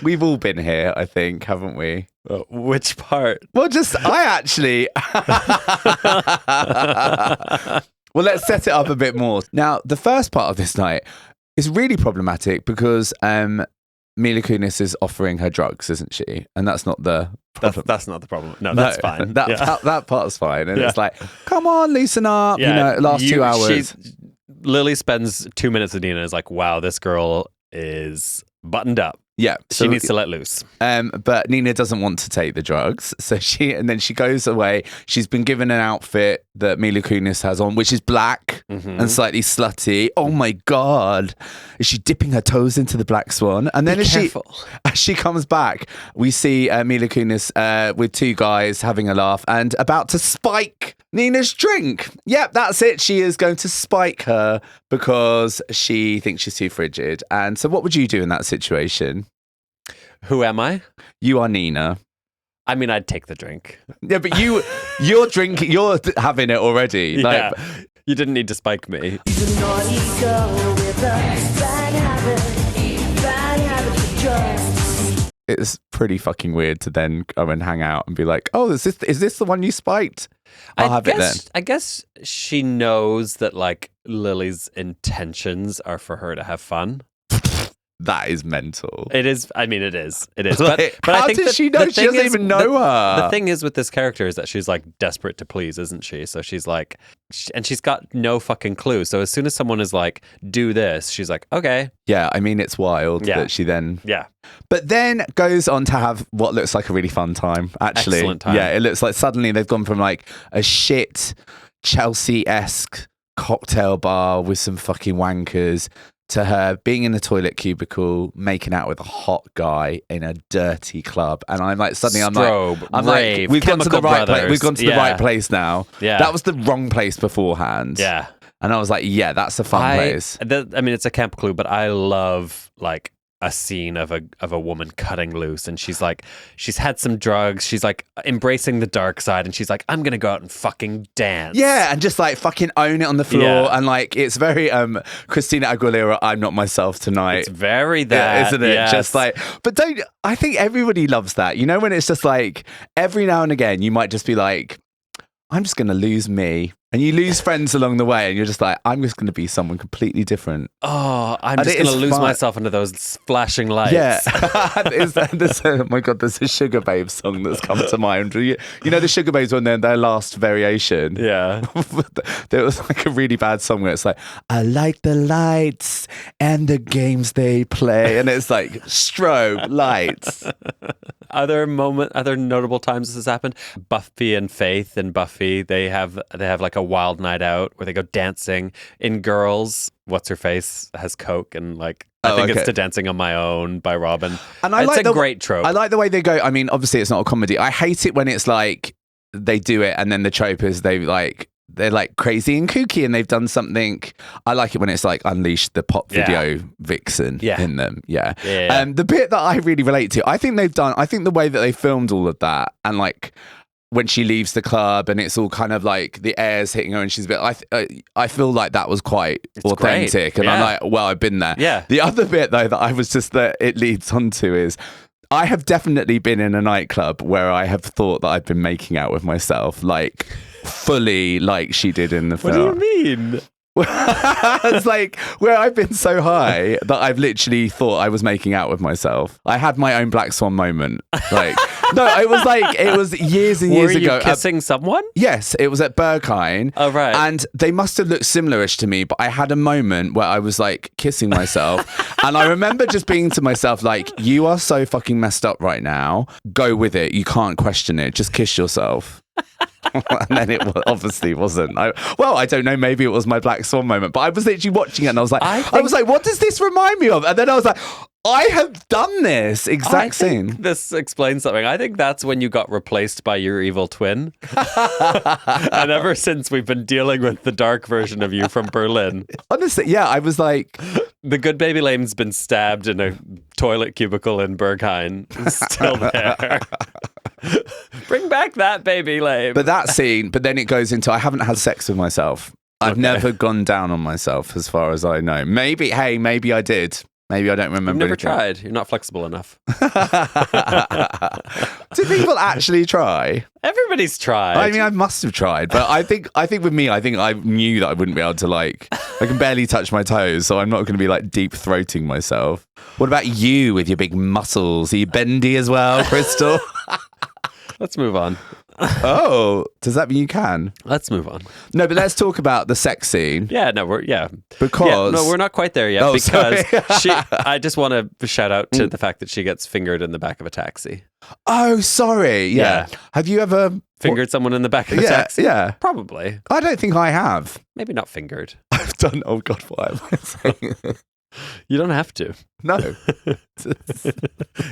we've all been here, I think, haven't we? Which part? Well, I actually... Well, let's set it up a bit more. Now, the first part of this night is really problematic because Mila Kunis is offering her drugs, isn't she? And that's not the problem. That's not the problem. No, that's fine. That part's fine. And it's like, come on, loosen up. Last 2 hours. Lily spends 2 minutes with Nina and is like, wow, this girl is buttoned up. Yeah. She needs to let loose. But Nina doesn't want to take the drugs. So she goes away. She's been given an outfit that Mila Kunis has on, which is black and slightly slutty. Oh my God. Is she dipping her toes into the Black Swan? And then as she comes back, we see Mila Kunis with 2 guys having a laugh and about to spike Nina's drink. Yep, that's it. She is going to spike her because she thinks she's too frigid. And so what would you do in that situation? Who am I? You are Nina. I mean, I'd take the drink. Yeah, but you're drinking, you're having it already. Yeah. You didn't need to spike me. It's pretty fucking weird to then go and hang out and be like, oh, is this the one you spiked? I'll have it then. I guess she knows that Lily's intentions are for her to have fun. That is mental. It is. I mean, it is. It is. But I how think did she know? She doesn't even know her. The thing is with this character is that she's desperate to please, isn't she? So she's and she's got no fucking clue. So as soon as someone is like, do this, she's like, okay. Yeah, I mean, it's wild that she then... Yeah. But then goes on to have what looks like a really fun time, actually. Excellent time. Yeah, it looks like suddenly they've gone from a shit Chelsea-esque cocktail bar with some fucking wankers to her being in a toilet cubicle, making out with a hot guy in a dirty club, and I'm like, suddenly Strobe, I'm rave, like, we've gone to the right place. We've gone to the Yeah. right place now. Yeah. That was the wrong place beforehand. Yeah. And I was like, yeah, that's a fun place. I mean, it's a camp clue, but I love like a scene of a woman cutting loose, and she's had some drugs, she's like embracing the dark side, and she's like, I'm gonna go out and fucking dance. Yeah, and just like fucking own it on the floor, and like it's very Christina Aguilera, I'm not myself tonight. It's very that, isn't it? yes. Just like, but I think everybody loves that. You know, when it's just like every now and again, you might just be like, I'm just going to lose me. And you lose friends along the way, and you're just like, I'm just going to be someone completely different. Oh, I'm just going to lose myself under those flashing lights. Yeah. Oh my God, there's a Sugar Babes song that's come to mind. You know the Sugar Babes when they're in their last variation? Yeah. There was like a really bad song where it's like, I like the lights and the games they play. And it's like, strobe, lights. Other notable times this has happened. Buffy and Faith and Buffy, they have like a wild night out where they go dancing. In Girls, what's her face has coke, and like I think it's To Dancing on My Own by Robin. And it's a great trope. I like the way they go. I mean, obviously it's not a comedy. I hate it when it's like they do it and then the trope is they're like crazy and kooky and they've done something. I like it when it's like unleashed the pop video vixen in them. Yeah. The bit that I really relate to, I think the way that they filmed all of that, and like when she leaves the club and it's all kind of like the air's hitting her and she's a bit, I feel like that was quite authentic. Great. And I'm like, well, I've been there. Yeah. The other bit though that I was just that it leads on to is, I have definitely been in a nightclub where I have thought that I've been making out with myself, like fully like she did in the film. What do you mean? It's like where I've been so high that I've literally thought I was making out with myself. I had my own Black Swan moment. Like, no, it was years and years ago. Were you kissing someone? Yes, it was at Berghain. Oh, right. And they must have looked similar-ish to me, but I had a moment where I was like kissing myself. And I remember just being to myself like, you are so fucking messed up right now. Go with it. You can't question it. Just kiss yourself. And then it obviously wasn't. I don't know. Maybe it was my Black Swan moment, but I was literally watching it and I was like, what does this remind me of? And then I was like, I have done this exact scene. This explains something. I think that's when you got replaced by your evil twin. And ever since, we've been dealing with the dark version of you from Berlin. Honestly, yeah, I was like, the good baby lame's been stabbed in a toilet cubicle in Berghain. It's still there. Bring back that baby lame. But that scene, but then it goes into, I haven't had sex with myself. I've never gone down on myself as far as I know. Maybe I did. Maybe I don't remember. You've never anything. tried. You're not flexible enough. Do people actually try? Everybody's tried. I mean, I must have tried, but I think with me, I think I knew that I wouldn't be able to like. I can barely touch my toes, so I'm not going to be like deep throating myself. What about you with your big muscles? Are you bendy as well, Crystal? Let's move on. Oh, does that mean you can? Let's move on. No, but let's talk about the sex scene. Yeah, no, because no, we're not quite there yet. Oh, because sorry. I just want to shout out to the fact that she gets fingered in the back of a taxi. Oh, sorry. Yeah. Have you ever fingered someone in the back of a taxi? Yeah, probably. I don't think I have. Maybe not fingered. I've done. Oh God, why am I saying this? You don't have to. No.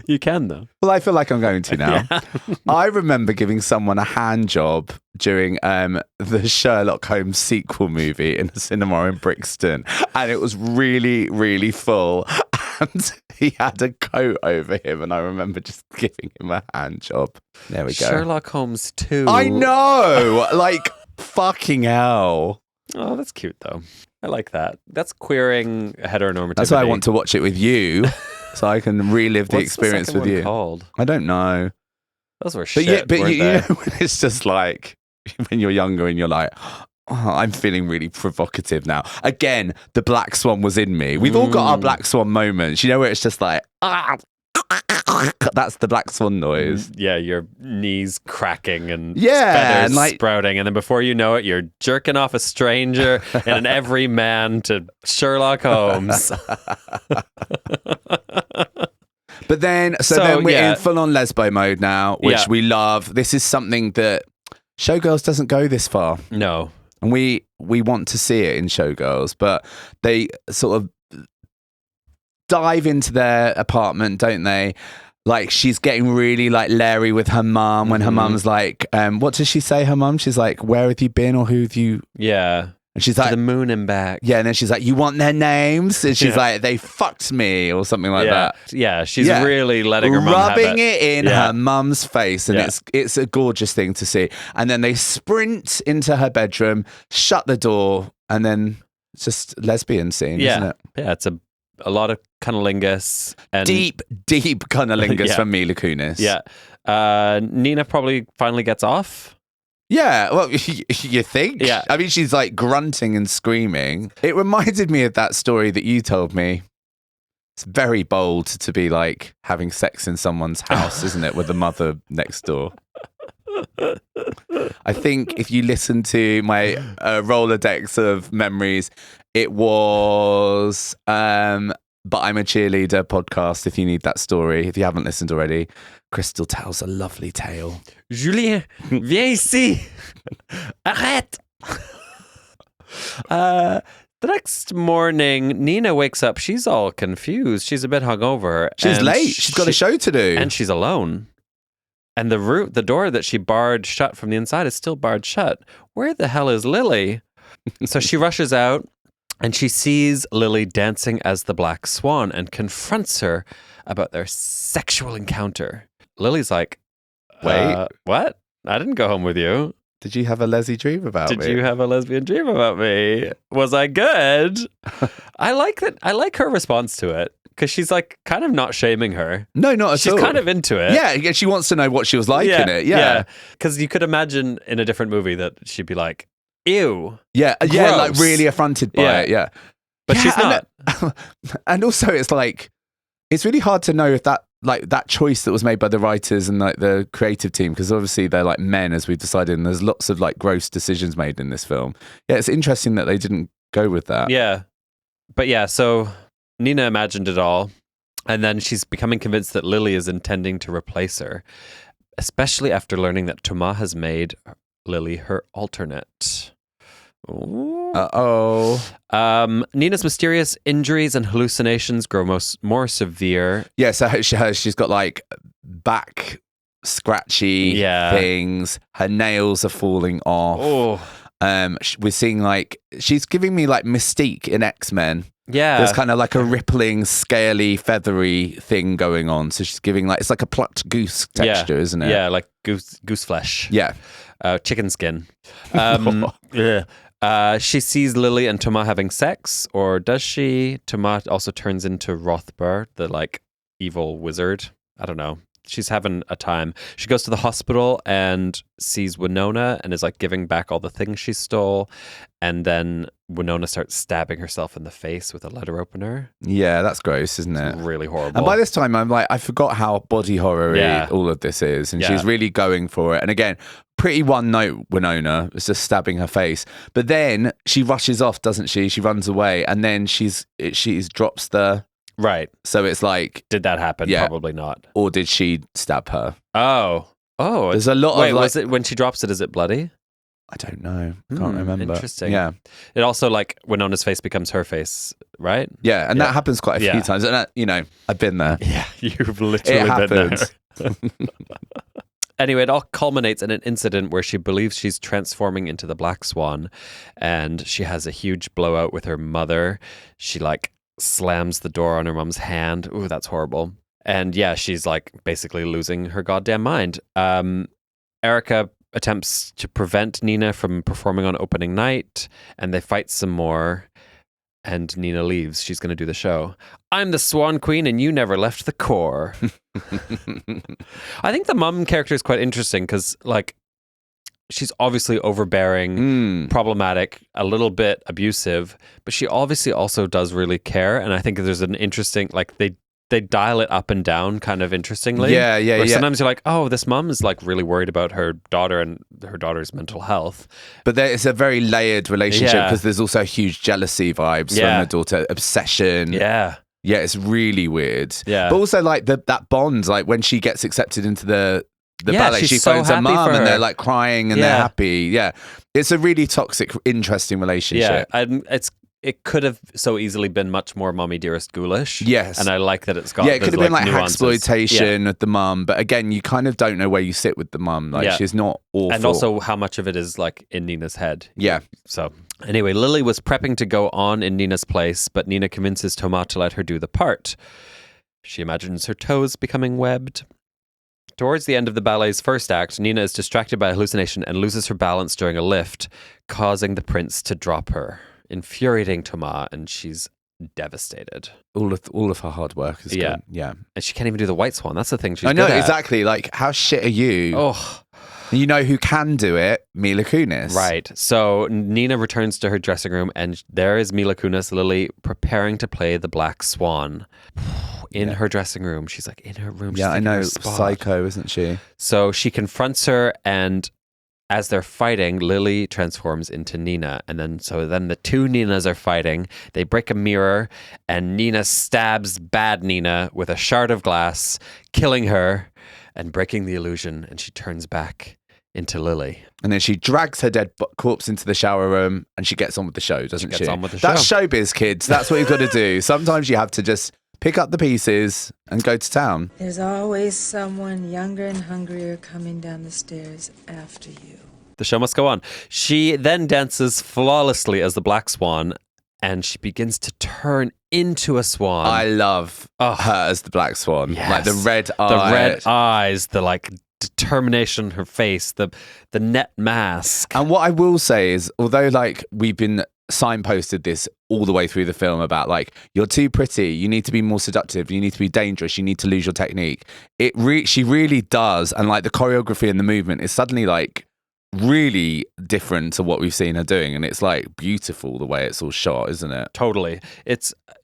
You can, though. Well, I feel like I'm going to now. Yeah. I remember giving someone a hand job during the Sherlock Holmes sequel movie in a cinema in Brixton. And it was really, really full. And he had a coat over him. And I remember just giving him a hand job. There we go. Sherlock Holmes 2. I know. Like, fucking hell. Oh, that's cute, though. I like that. That's queering heteronormativity. That's why I want to watch it with you, so I can relive the experience the second with one you. Called? I don't know. Those were shit. But weren't you they? know, when it's just like when you're younger and you're like, oh, I'm feeling really provocative now. Again, the Black Swan was in me. We've all got our Black Swan moments. You know, where it's just like, that's the Black Swan noise. Yeah, your knees cracking and feathers and like, sprouting, and then before you know it, you're jerking off a stranger and an everyman to Sherlock Holmes. But then, so then we're in full-on lesbo mode now, which we love. This is something that Showgirls doesn't go this far. No. And we want to see it in Showgirls, but they sort of dive into their apartment, don't they? Like she's getting really like Larry with her mum when her mum's like, what does she say? Her mum, she's like, "Where have you been, or who have you?" Yeah, and she's to like, the moon and back. Yeah, and then she's like, "You want their names?" And she's like, "They fucked me," or something like that. Yeah, she's really letting her mum rubbing have it. it in her mum's face, and it's a gorgeous thing to see. And then they sprint into her bedroom, shut the door, and then it's just lesbian scene, isn't it? Yeah, it's a lot of cunnilingus and deep cunnilingus from Mila Kunis. Yeah, Nina probably finally gets off. Yeah, well, you think? Yeah. I mean, she's like grunting and screaming. It reminded me of that story that you told me. It's very bold to be like having sex in someone's house, isn't it, with the mother next door? I think if you listen to my Rolodex of memories, it was But I'm a Cheerleader podcast, if you need that story. If you haven't listened already, Crystal tells a lovely tale. Julien, viens ici. Arrête. The next morning, Nina wakes up. She's all confused. She's a bit hungover. She's late. She's got a show to do. And she's alone. And the door that she barred shut from the inside is still barred shut. Where the hell is Lily? So she rushes out and she sees Lily dancing as the Black Swan and confronts her about their sexual encounter. Lily's like, wait, what? I didn't go home with you. Did you have a lesbian dream about me? Did you have a lesbian dream about me? Was I good? I like that. I like her response to it. Because she's like kind of not shaming her. No, not at all. She's kind of into it. Yeah, she wants to know what she was like in it. Yeah. Because you could imagine in a different movie that she'd be like, ew. Yeah, gross. like really affronted by it. Yeah. But she's not. And also it's like, it's really hard to know if that choice that was made by the writers and like the creative team, because obviously they're like men, as we've decided, and there's lots of like gross decisions made in this film. Yeah, it's interesting that they didn't go with that. Yeah. But yeah, so Nina imagined it all, and then she's becoming convinced that Lily is intending to replace her, especially after learning that Thomas has made Lily her alternate. Nina's mysterious injuries and hallucinations grow more severe. Yeah, so she's got like back scratchy things. Her nails are falling off. We're seeing like, she's giving me like Mystique in X-Men. Yeah. There's kind of like a rippling, scaly, feathery thing going on. So she's giving like, it's like a plucked goose texture, isn't it? Yeah, like goose flesh. Yeah. Chicken skin. She sees Lily and Thomas having sex, or does she? Thomas also turns into Rothbar, the like evil wizard. I don't know. She's having a time. She goes to the hospital and sees Winona and is like giving back all the things she stole. And then Winona starts stabbing herself in the face with a letter opener. Yeah, that's gross, isn't it? It's really horrible. And by this time, I'm like, I forgot how body horror-y all of this is. And she's really going for it. And again, pretty one-note Winona. It's just stabbing her face. But then she rushes off, doesn't she? She runs away. And then she drops the... Right. So it's like... Did that happen? Yeah. Probably not. Or did she stab her? Oh. There's a lot of... Wait, like, was it when she drops it, is it bloody? I don't know. I can't remember. Interesting. Yeah. It also, like, Winona's face becomes her face, right? Yeah, and that happens quite a few times. And, I've been there. Yeah, you've literally been there. Anyway, it all culminates in an incident where she believes she's transforming into the Black Swan, and she has a huge blowout with her mother. She, like, slams the door on her mom's hand. Ooh, that's horrible. And yeah, she's like basically losing her goddamn mind. Erica attempts to prevent Nina from performing on opening night, and they fight some more, and Nina leaves. She's going to do the show. I'm the Swan Queen and you never left the core. I think the mum character is quite interesting because like she's obviously overbearing, problematic, a little bit abusive, but she obviously also does really care. And I think there's an interesting, like they dial it up and down kind of interestingly. Yeah. Sometimes you're like, oh, this mum is like really worried about her daughter and her daughter's mental health. But it's a very layered relationship because there's also huge jealousy vibes from the daughter, obsession. Yeah, it's really weird. Yeah. But also like that bond, like when she gets accepted into the ballet, she so phones her mum and her. they're like crying and they're happy. Yeah. It's a really toxic, interesting relationship. Yeah, and it's it could have so easily been much more Mommy Dearest ghoulish. Yes. And I like that it's got Yeah, it could have been like nuances. exploitation of the mum, but again, you kind of don't know where you sit with the mum. Like she's not awful. And also how much of it is like in Nina's head. Yeah. So anyway, Lily was prepping to go on in Nina's place, but Nina convinces Thomas to let her do the part. She imagines her toes becoming webbed. Towards the end of the ballet's first act, Nina is distracted by a hallucination and loses her balance during a lift, causing the prince to drop her, infuriating Thomas, and she's devastated. All of her hard work is gone. Yeah. And she can't even do the white swan. That's the thing she's I know, good at. exactly. Like, how shit are you? Oh. You know who can do it? Mila Kunis. Right. So Nina returns to her dressing room, and there is Mila Kunis, Lily, preparing to play the Black Swan in her dressing room. She's like in her room. Yeah, She's I know. her spot. Psycho, isn't she? So she confronts her, and as they're fighting, Lily transforms into Nina. And then the two Ninas are fighting. They break a mirror, and Nina stabs bad Nina with a shard of glass, killing her and breaking the illusion. And she turns back into Lily. And then she drags her dead corpse into the shower room and she gets on with the show, doesn't she? Gets on with the That's show. showbiz, kids. That's what you've got to do. Sometimes you have to just pick up the pieces and go to town. There's always someone younger and hungrier coming down the stairs after you. The show must go on. She then dances flawlessly as the Black Swan, and she begins to turn into a swan. I love her as the Black Swan. Yes. Like the red eyes, the like determination in her face, the net mask. And what I will say is, although like we've been signposted this all the way through the film about like, you're too pretty, you need to be more seductive, you need to be dangerous, you need to lose your technique. She really does. And like the choreography and the movement is suddenly like really different to what we've seen her doing, and it's like beautiful the way it's all shot, isn't it? Totally.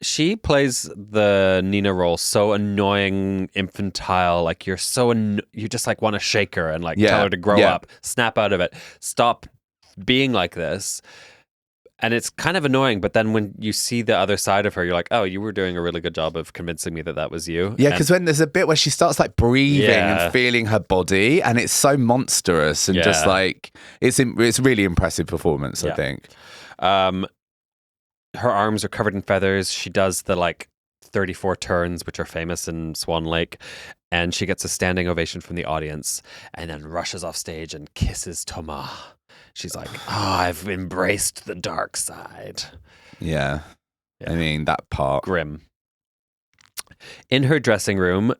She plays the Nina role so annoying, infantile, like you just like want to shake her and like tell her to grow up, snap out of it, stop being like this. And it's kind of annoying, but then when you see the other side of her, you're like, oh, you were doing a really good job of convincing me that was you. Yeah, because when there's a bit where she starts like breathing and feeling her body, and it's so monstrous and just like, it's really impressive performance, I think. Her arms are covered in feathers. She does the like 34 turns, which are famous in Swan Lake, and she gets a standing ovation from the audience and then rushes off stage and kisses Thomas. She's like, I've embraced the dark side. Yeah. I mean, that part. Grim. In her dressing room,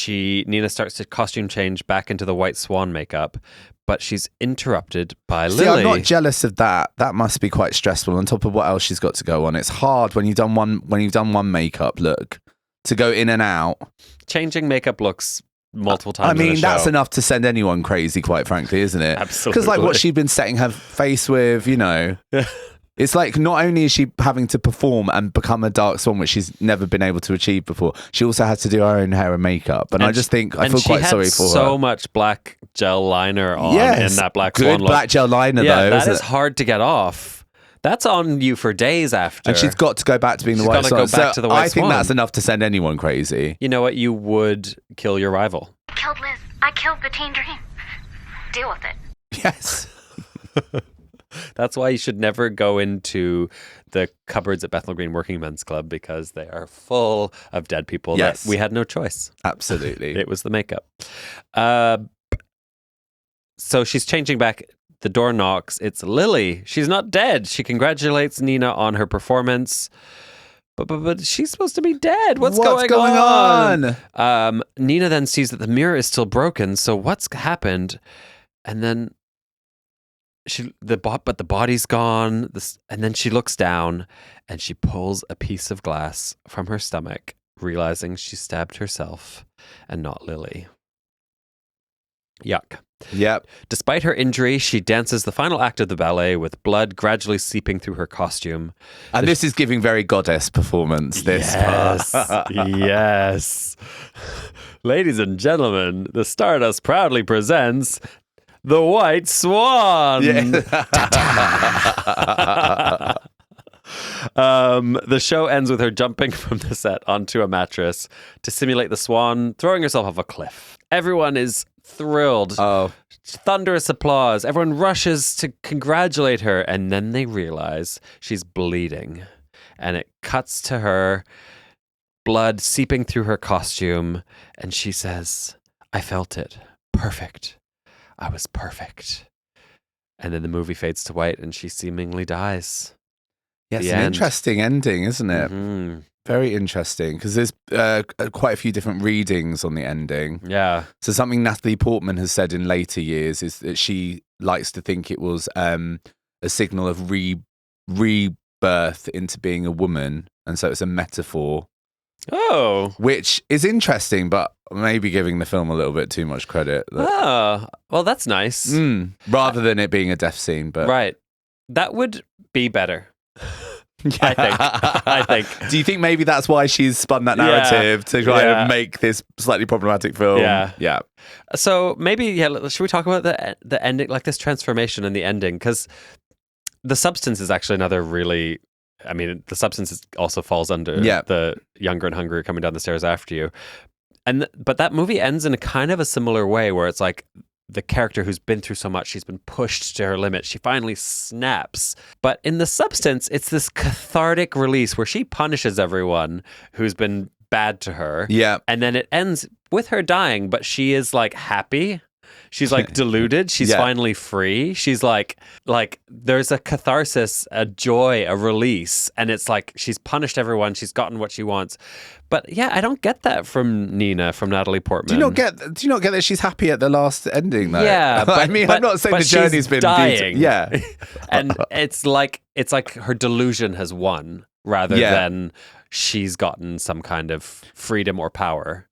Nina starts to costume change back into the White Swan makeup, but she's interrupted by Lily. See, I'm not jealous of that. That must be quite stressful on top of what else she's got to go on. It's hard when you've done one makeup look to go in and out. Changing makeup looks multiple times. I mean, in a show. that's enough to send anyone crazy, quite frankly, isn't it? Absolutely. Because like what she'd been setting her face with, you know. It's like not only is she having to perform and become a dark swan, which she's never been able to achieve before, she also had to do her own hair and makeup. And I just think I feel quite sorry for her. So much black gel liner on in that Black Swan good look. black gel liner though. That is hard to get off. That's on you for days after. And she's got to go back to being the White Swan. Go back to the White I think Swan. that's enough to send anyone crazy. You know what? You would kill your rival. I killed Liz. I killed the teen dream. Deal with it. Yes. That's why you should never go into the cupboards at Bethnal Green Working Men's Club, because they are full of dead people. Yes. That we had no choice. Absolutely. It was the makeup. So she's changing back. The door knocks. It's Lily. She's not dead. She congratulates Nina on her performance. But she's supposed to be dead. What's going on? Nina then sees that the mirror is still broken. So what's happened? And then the body's gone. And then she looks down and she pulls a piece of glass from her stomach, realizing she stabbed herself and not Lily. Yuck. Yep. Despite her injury, she dances the final act of the ballet with blood gradually seeping through her costume. And this is giving very goddess performance, this part. Yes. Ladies and gentlemen, the Stardust proudly presents the White Swan. Yeah. The show ends with her jumping from the set onto a mattress to simulate the swan, throwing herself off a cliff. Everyone is thrilled. Oh. Thunderous applause. Everyone rushes to congratulate her, and then they realize she's bleeding. And it cuts to her, blood seeping through her costume, and she says, I felt it. Perfect. I was perfect. And then the movie fades to white, and she seemingly dies. Yeah, it's an interesting ending, isn't it? Mm-hmm. Very interesting, because there's quite a few different readings on the ending. Yeah. So something Natalie Portman has said in later years is that she likes to think it was a signal of rebirth into being a woman, and so it's a metaphor. Oh. Which is interesting, but maybe giving the film a little bit too much credit. Oh, well, that's nice. Rather than it being a death scene. But right. That would be better. I think. Do you think maybe that's why she's spun that narrative to try and make this slightly problematic film? Yeah. So maybe, should we talk about the ending, like this transformation in the ending? Because the substance is actually another really, I mean, the substance also falls under the younger and hungrier coming down the stairs after you. But that movie ends in a kind of a similar way where it's like, the character who's been through so much, she's been pushed to her limit. She finally snaps. But in the substance, it's this cathartic release where she punishes everyone who's been bad to her. Yeah. And then it ends with her dying, but she is like happy. She's like deluded. She's finally free. She's like there's a catharsis, a joy, a release. And it's like she's punished everyone. She's gotten what she wants. But yeah, I don't get that from Nina, from Natalie Portman. Do you not get that she's happy at the last ending though? Yeah. But, I mean, I'm not saying the journey's been dying. Yeah. And it's like her delusion has won rather than she's gotten some kind of freedom or power.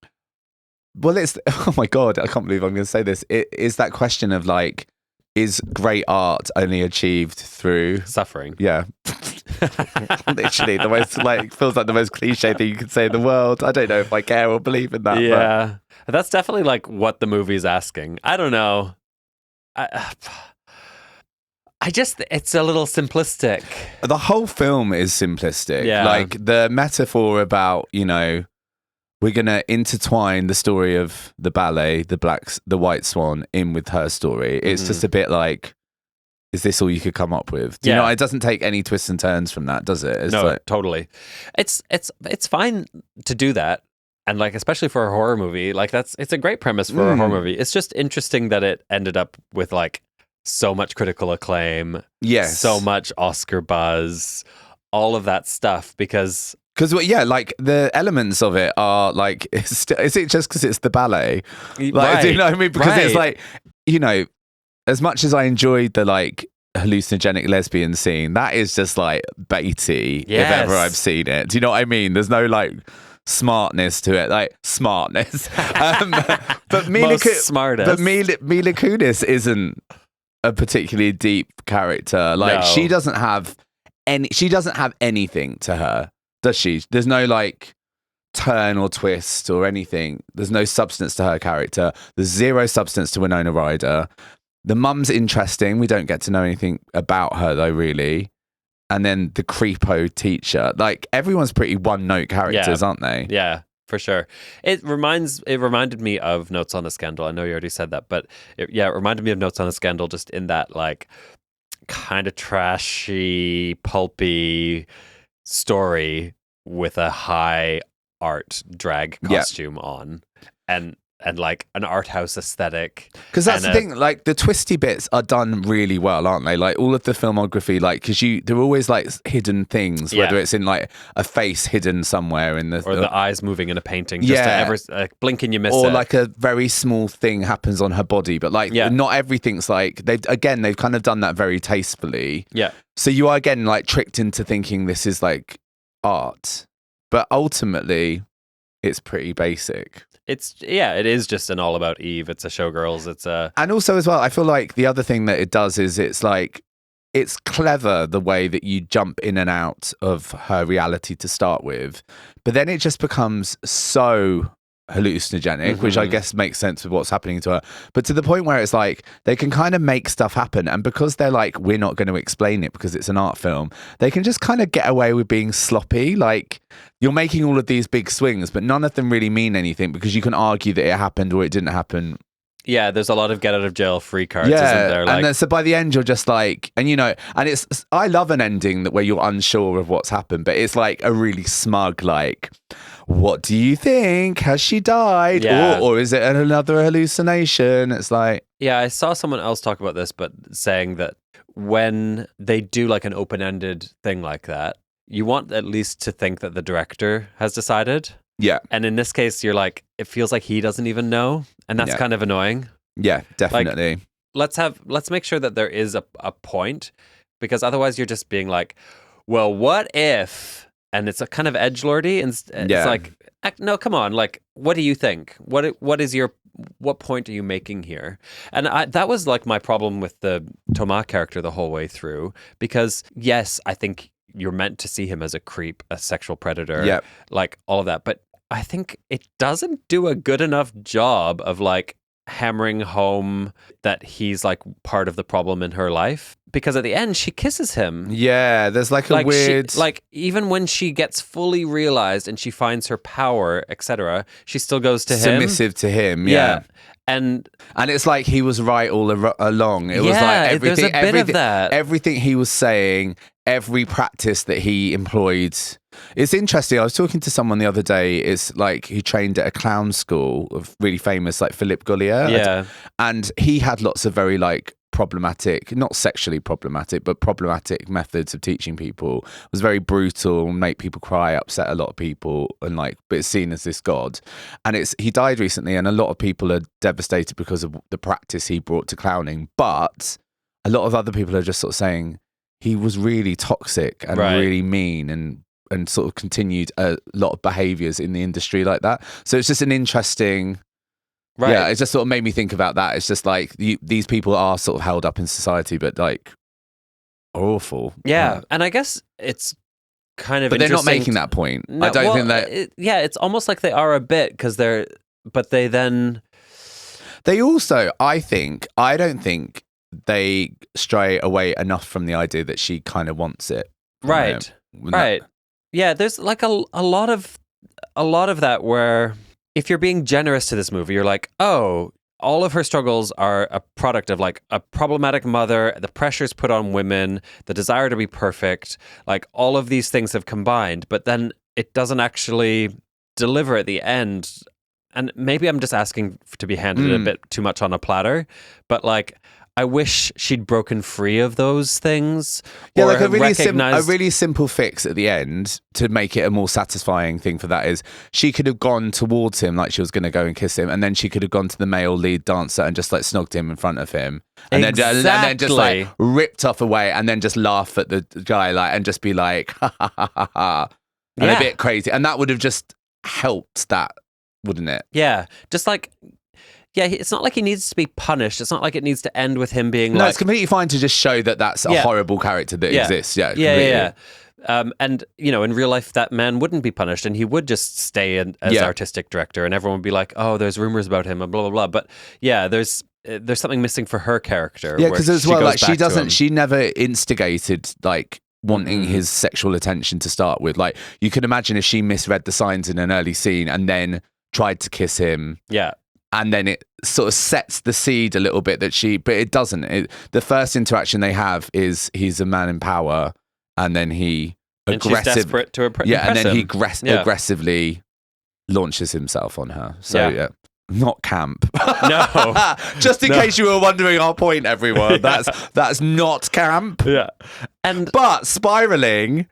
Well, oh my God, I can't believe I'm going to say this. It is that question of like, is great art only achieved through suffering? Yeah. Literally, the most feels like the most cliche thing you could say in the world. I don't know if I care or believe in that. Yeah. But that's definitely like what the movie's asking. I don't know. I just, it's a little simplistic. The whole film is simplistic. Yeah. Like the metaphor about, we're going to intertwine the story of the ballet, the White Swan, in with her story. It's just a bit like, is this all you could come up with? Do you know, it doesn't take any twists and turns from that, does it? It's totally. It's fine to do that. And like, especially for a horror movie, like it's a great premise for a horror movie. It's just interesting that it ended up with like so much critical acclaim. Yes. So much Oscar buzz, all of that stuff, because like the elements of it are like, is it just because it's the ballet? Like, right. Do you know what I mean? Because it's like, as much as I enjoyed the like hallucinogenic lesbian scene, that is just like baity if ever I've seen it. Do you know what I mean? There's no like smartness to it, like smartness. But Mila Kunis isn't a particularly deep character. Like she doesn't have anything to her. Does she? There's no like turn or twist or anything. There's no substance to her character. There's zero substance to Winona Ryder. The mum's interesting. We don't get to know anything about her though, really. And then the creepo teacher. Like everyone's pretty one-note characters, aren't they? Yeah, for sure. It reminded me of Notes on a Scandal. I know you already said that, but it reminded me of Notes on a Scandal just in that like kind of trashy, pulpy story with a high art drag costume on and like an art house aesthetic. Because that's the thing, like the twisty bits are done really well, aren't they? Like all of the filmography, like because they're always like hidden things, whether it's in like a face hidden somewhere in the eyes moving in a painting, just to ever blink and you miss it, or like a very small thing happens on her body, but like not everything's like they've kind of done that very tastefully. Yeah. So you are again like tricked into thinking this is like art, but ultimately it's pretty basic. It is just an All About Eve. It's a Showgirls. And also as well, I feel like the other thing that it does is it's like, it's clever the way that you jump in and out of her reality to start with, but then it just becomes so hallucinogenic, which I guess makes sense with what's happening to her. But to the point where it's like they can kind of make stuff happen, and because they're like, we're not going to explain it because it's an art film, they can just kind of get away with being sloppy. Like, you're making all of these big swings, but none of them really mean anything because you can argue that it happened or it didn't happen. Yeah, there's a lot of get out of jail free cards, isn't there? Like, and then, so by the end, you're just like, and it's, I love an ending where you're unsure of what's happened, but it's like a really smug, like, what do you think? Has she died? Yeah. Or is it another hallucination? It's like... Yeah, I saw someone else talk about this, but saying that when they do like an open-ended thing like that, you want at least to think that the director has decided. Yeah. And in this case, you're like, it feels like he doesn't even know. And that's kind of annoying. Yeah, definitely. Like, let's make sure that there is a point, because otherwise you're just being like, well, what if... And it's a kind of edgelordy, and it's like, no, come on, like, what do you think? What point are you making here? And that was like my problem with the Thomas character the whole way through, because yes, I think you're meant to see him as a creep, a sexual predator, like all of that, but I think it doesn't do a good enough job of like hammering home that he's like part of the problem in her life, because at the end she kisses him. Yeah, there's like a weird... even when she gets fully realized and she finds her power, etc., she still goes to him. Submissive to him, yeah. And it's like he was right all along. It was like everything, there's a bit of that. Everything he was saying, every practice that he employed. It's interesting. I was talking to someone the other day. It's like he trained at a clown school of really famous, like Philippe Gaulier. Yeah, and he had lots of very like problematic, not sexually problematic, but problematic methods of teaching people. It was very brutal, make people cry, upset a lot of people, and like, but it's seen as this god. And he died recently, and a lot of people are devastated because of the practice he brought to clowning. But a lot of other people are just sort of saying he was really toxic and really mean, and sort of continued a lot of behaviors in the industry like that. So it's just an interesting... Right. Yeah, it just sort of made me think about that. It's just like these people are sort of held up in society, but like awful. Yeah, and I guess it's kind of... But they're not making that point. No, I don't think that... it's almost like they are a bit, because they're... But they then... They also, I don't think they stray away enough from the idea that she kind of wants it. Right, right. Yeah, there's like a lot of that where... If you're being generous to this movie, you're like, oh, all of her struggles are a product of like a problematic mother, the pressures put on women, the desire to be perfect, like all of these things have combined, but then it doesn't actually deliver at the end. And maybe I'm just asking to be handed a bit too much on a platter, but like, I wish she'd broken free of those things. Yeah, like a really simple fix at the end to make it a more satisfying thing for that is she could have gone towards him like she was going to go and kiss him, and then she could have gone to the male lead dancer and just like snogged him in front of him, and then just like ripped off away, and then just laugh at the guy like and just be like ha ha ha ha ha, and a bit crazy, and that would have just helped that, wouldn't it? Yeah, just like. Yeah, it's not like he needs to be punished. It's not like it needs to end with him being like... No, it's completely fine to just show that that's a horrible character that exists. Yeah. And, in real life, that man wouldn't be punished, and he would just stay as artistic director, and everyone would be like, oh, there's rumors about him, and blah, blah, blah. But yeah, there's something missing for her character. Yeah, because as well, like she never instigated, like, wanting his sexual attention to start with. Like, you can imagine if she misread the signs in an early scene and then tried to kiss him. Yeah. And then it sort of sets the seed a little bit but it doesn't. The first interaction they have is he's a man in power, and then he she's desperate to impress and then him. He aggressively launches himself on her. So not camp. No, just in case you were wondering our point, everyone. That's not camp. Yeah, but spiraling.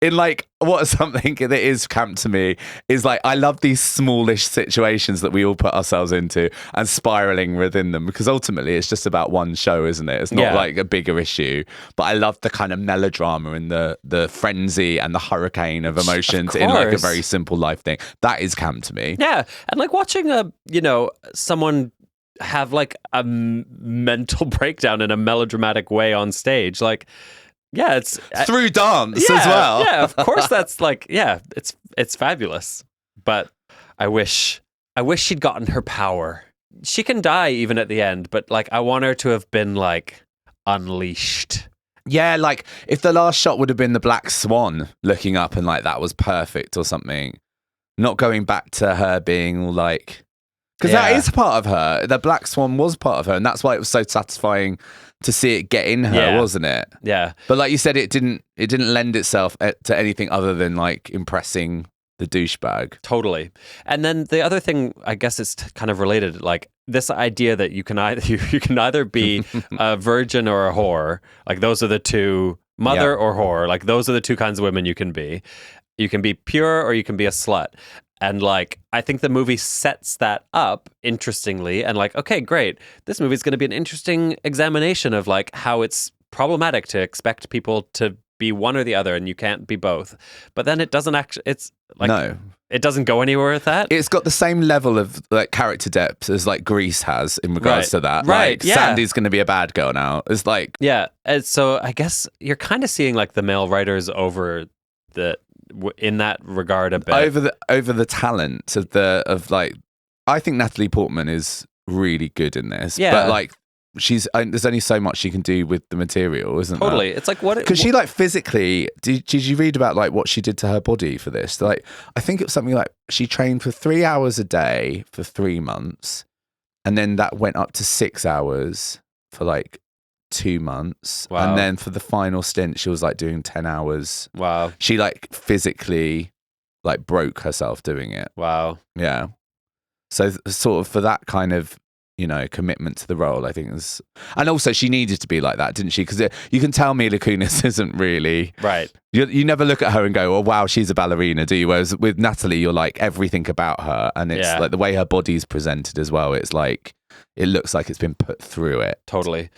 In like something that is camp to me is like I love these smallish situations that we all put ourselves into and spiraling within them, because ultimately it's just about one show, isn't it? It's not like a bigger issue, but I love the kind of melodrama and the frenzy and the hurricane of emotions in like a very simple life thing. That is camp to me. Yeah, and like watching someone have like a mental breakdown in a melodramatic way on stage, like. Yeah, it's through dance as well. Yeah, of course. That's like, it's fabulous. But I wish I wish she'd gotten her power. She can die even at the end, but like I want her to have been like unleashed. Yeah, like if the last shot would have been the Black Swan looking up and like that was perfect or something. Not going back to her being like, because that is part of her. The Black Swan was part of her, and that's why it was so satisfying to see it get in her, wasn't it? Yeah. But like you said, it didn't lend itself to anything other than like impressing the douchebag. Totally. And then the other thing, I guess it's kind of related, like this idea that you can either be a virgin or a whore. Like those are the two, mother or whore. Like those are the two kinds of women you can be. You can be pure or you can be a slut. And like, I think the movie sets that up interestingly and like, okay, great. This movie's going to be an interesting examination of like how it's problematic to expect people to be one or the other and you can't be both. But then it doesn't actually, it's like, no, it doesn't go anywhere with that. It's got the same level of like character depth as like Grease has in regards to that. Right. Like Sandy's going to be a bad girl now. It's like, yeah. And so I guess you're kind of seeing like the male writers over in that regard a bit over the talent of like, I think Natalie Portman is really good in this. Yeah. But like there's only so much she can do with the material, isn't there? Totally. It's like what because she like physically did you read about like what she did to her body for this? Like I think it was something like she trained for 3 hours a day for 3 months, and then that went up to 6 hours for like 2 months. Wow. And then for the final stint she was like doing 10 hours. Wow. She like physically like broke herself doing it. Wow. Yeah. So sort of for that kind of, you know, commitment to the role, I think is, and also she needed to be like that, didn't she? Because you can tell Mila Kunis isn't really right. You never look at her and go, "Oh wow, she's a ballerina," do you? Whereas with Natalie, you're like everything about her, and it's like the way her body's presented as well. It's like it looks like it's been put through it. Totally.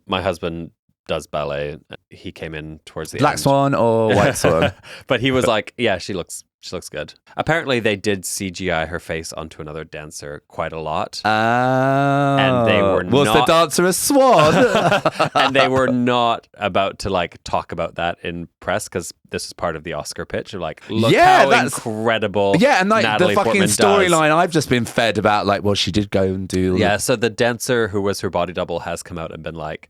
My husband does ballet. He came in towards the Black end. Swan or White Swan, but he was like, "Yeah, she looks good." Apparently, they did CGI her face onto another dancer quite a lot. And they were was the dancer a swan? And they were not about to like talk about that in press because this is part of the Oscar pitch. Of like, look how incredible. Yeah, and like Natalie the fucking Portman storyline I've just been fed about, like, well, she did go and do. Yeah, so the dancer who was her body double has come out and been like,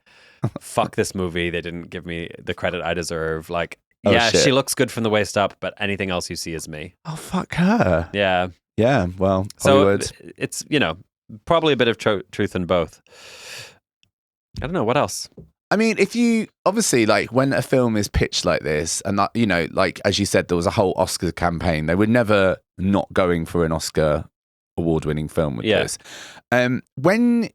"Fuck this movie. They didn't give me the credit I deserve." Like. Yeah, she looks good from the waist up, but anything else you see is me. Oh, fuck her. Yeah. Yeah, well, Hollywood. So it's, you know, probably a bit of truth in both. I don't know, what else? I mean, if you, obviously, like, when a film is pitched like this, and, that, you know, like, as you said, there was a whole Oscar campaign, they were never not going for an Oscar award-winning film with this. When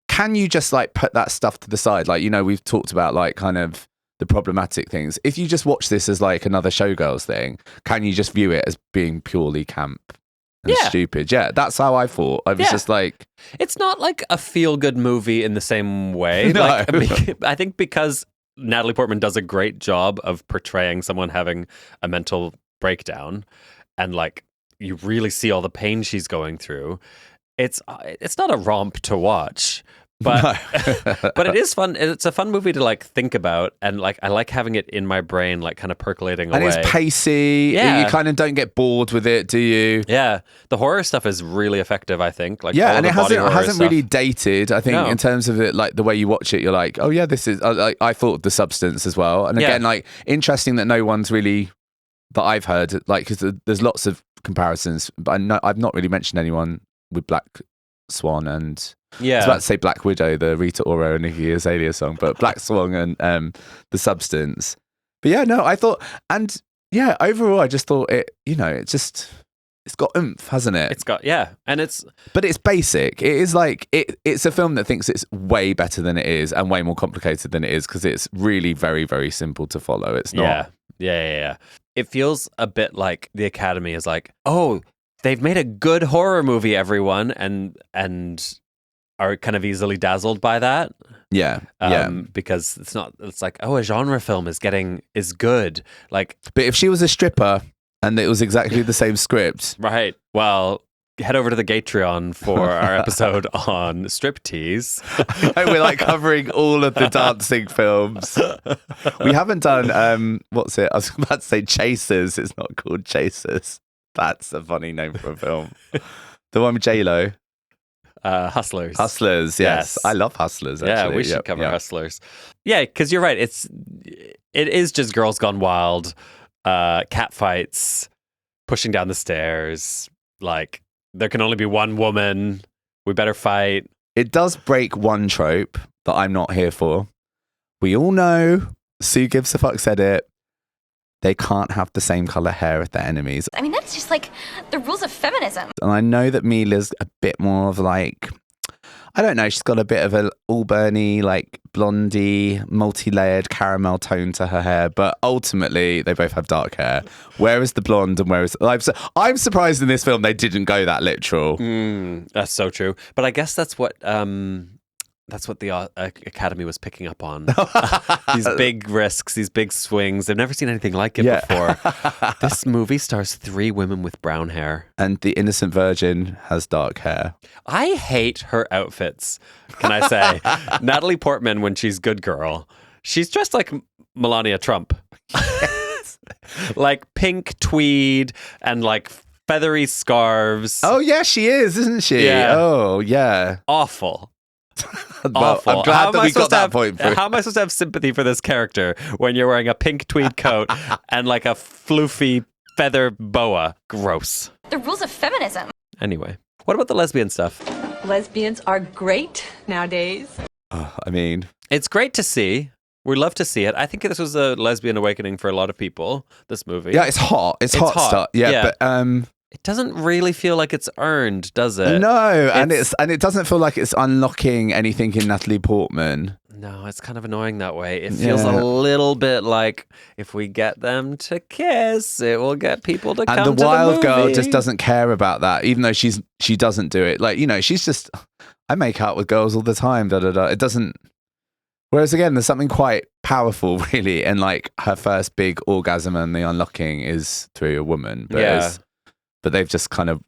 can you just, like, put that stuff to the side? Like, you know, we've talked about, like, kind of the problematic things. If you just watch this as like another Showgirls thing, can you just view it as being purely camp and stupid? Yeah, that's how I thought. I was just like, it's not like a feel-good movie in the same way. No. Like, I think because Natalie Portman does a great job of portraying someone having a mental breakdown, and like you really see all the pain she's going through. It's not a romp to watch. But but it is fun. It's a fun movie to like think about, and like I like having it in my brain, like kind of percolating away. And it's pacey. Yeah. You kind of don't get bored with it, do you? Yeah, the horror stuff is really effective. I think. Like yeah, all and it hasn't really dated. I think No. in terms of it, like the way you watch it, you're like, oh yeah, this is. Like I thought The Substance as well, and again, like interesting that no one's really that I've heard, like because there's lots of comparisons, but I've not really mentioned anyone with Black Swan and. Yeah, I was about to say Black Widow, the Rita Ora and Iggy Azalea song, but Black Swan and The Substance. But yeah, no, I thought, and yeah, overall, I just thought it, you know, it's got oomph, hasn't it? It's got, but it's basic. It is like, it's a film that thinks it's way better than it is and way more complicated than it is because it's really very, very simple to follow. It's not. Yeah. It feels a bit like the Academy is like, oh, they've made a good horror movie, everyone, and are kind of easily dazzled by that. Yeah. Because it's like, oh, a genre film is good. Like, but if she was a stripper and it was exactly the same script. Right. Well, head over to the Gatreon for our episode on striptease. We're like covering all of the dancing films. We haven't done, what's it? I was about to say Chasers. It's not called Chasers. That's a funny name for a film. The one with J-Lo. Hustlers. Hustlers, yes. I love Hustlers, actually. Yeah, we should cover Hustlers. Yeah, because you're right. It is just girls gone wild, cat fights, pushing down the stairs. Like, there can only be one woman. We better fight. It does break one trope that I'm not here for. We all know, Sue Gives a Fuck said it, they can't have the same colour hair as their enemies. I mean, that's just like the rules of feminism. And I know that Mila's a bit more of like, I don't know, she's got a bit of an Auburny, like blondie, multi-layered caramel tone to her hair, but ultimately they both have dark hair. Where is the blonde and where is... I'm surprised in this film they didn't go that literal. That's so true. But I guess that's what the Academy was picking up on. These big risks, these big swings. They've never seen anything like it before. This movie stars 3 women with brown hair. And the innocent virgin has dark hair. I hate her outfits, can I say? Natalie Portman, when she's good girl, she's dressed like Melania Trump. Like pink tweed and like feathery scarves. Oh, yeah, she is, isn't she? Yeah. Oh, yeah. Awful. Well, I'm glad that we got that point through. How am I supposed to have sympathy for this character when you're wearing a pink tweed coat and like a floofy feather boa? Gross. The rules of feminism. Anyway, what about the lesbian stuff? Lesbians are great nowadays. I mean, it's great to see. We love to see it. I think this was a lesbian awakening for a lot of people, this movie. Yeah, it's hot. It's hot stuff. Yeah, but it doesn't really feel like it's earned, does it? No, and it doesn't feel like it's unlocking anything in Natalie Portman. No, it's kind of annoying that way. It feels a little bit like if we get them to kiss, it will get people to come to the movie. And the wild girl just doesn't care about that, even though she doesn't do it. Like, you know, she's just, I make out with girls all the time, da da da. It doesn't. Whereas again, there's something quite powerful, really, and like her first big orgasm and the unlocking is through a woman. But they've just kind of.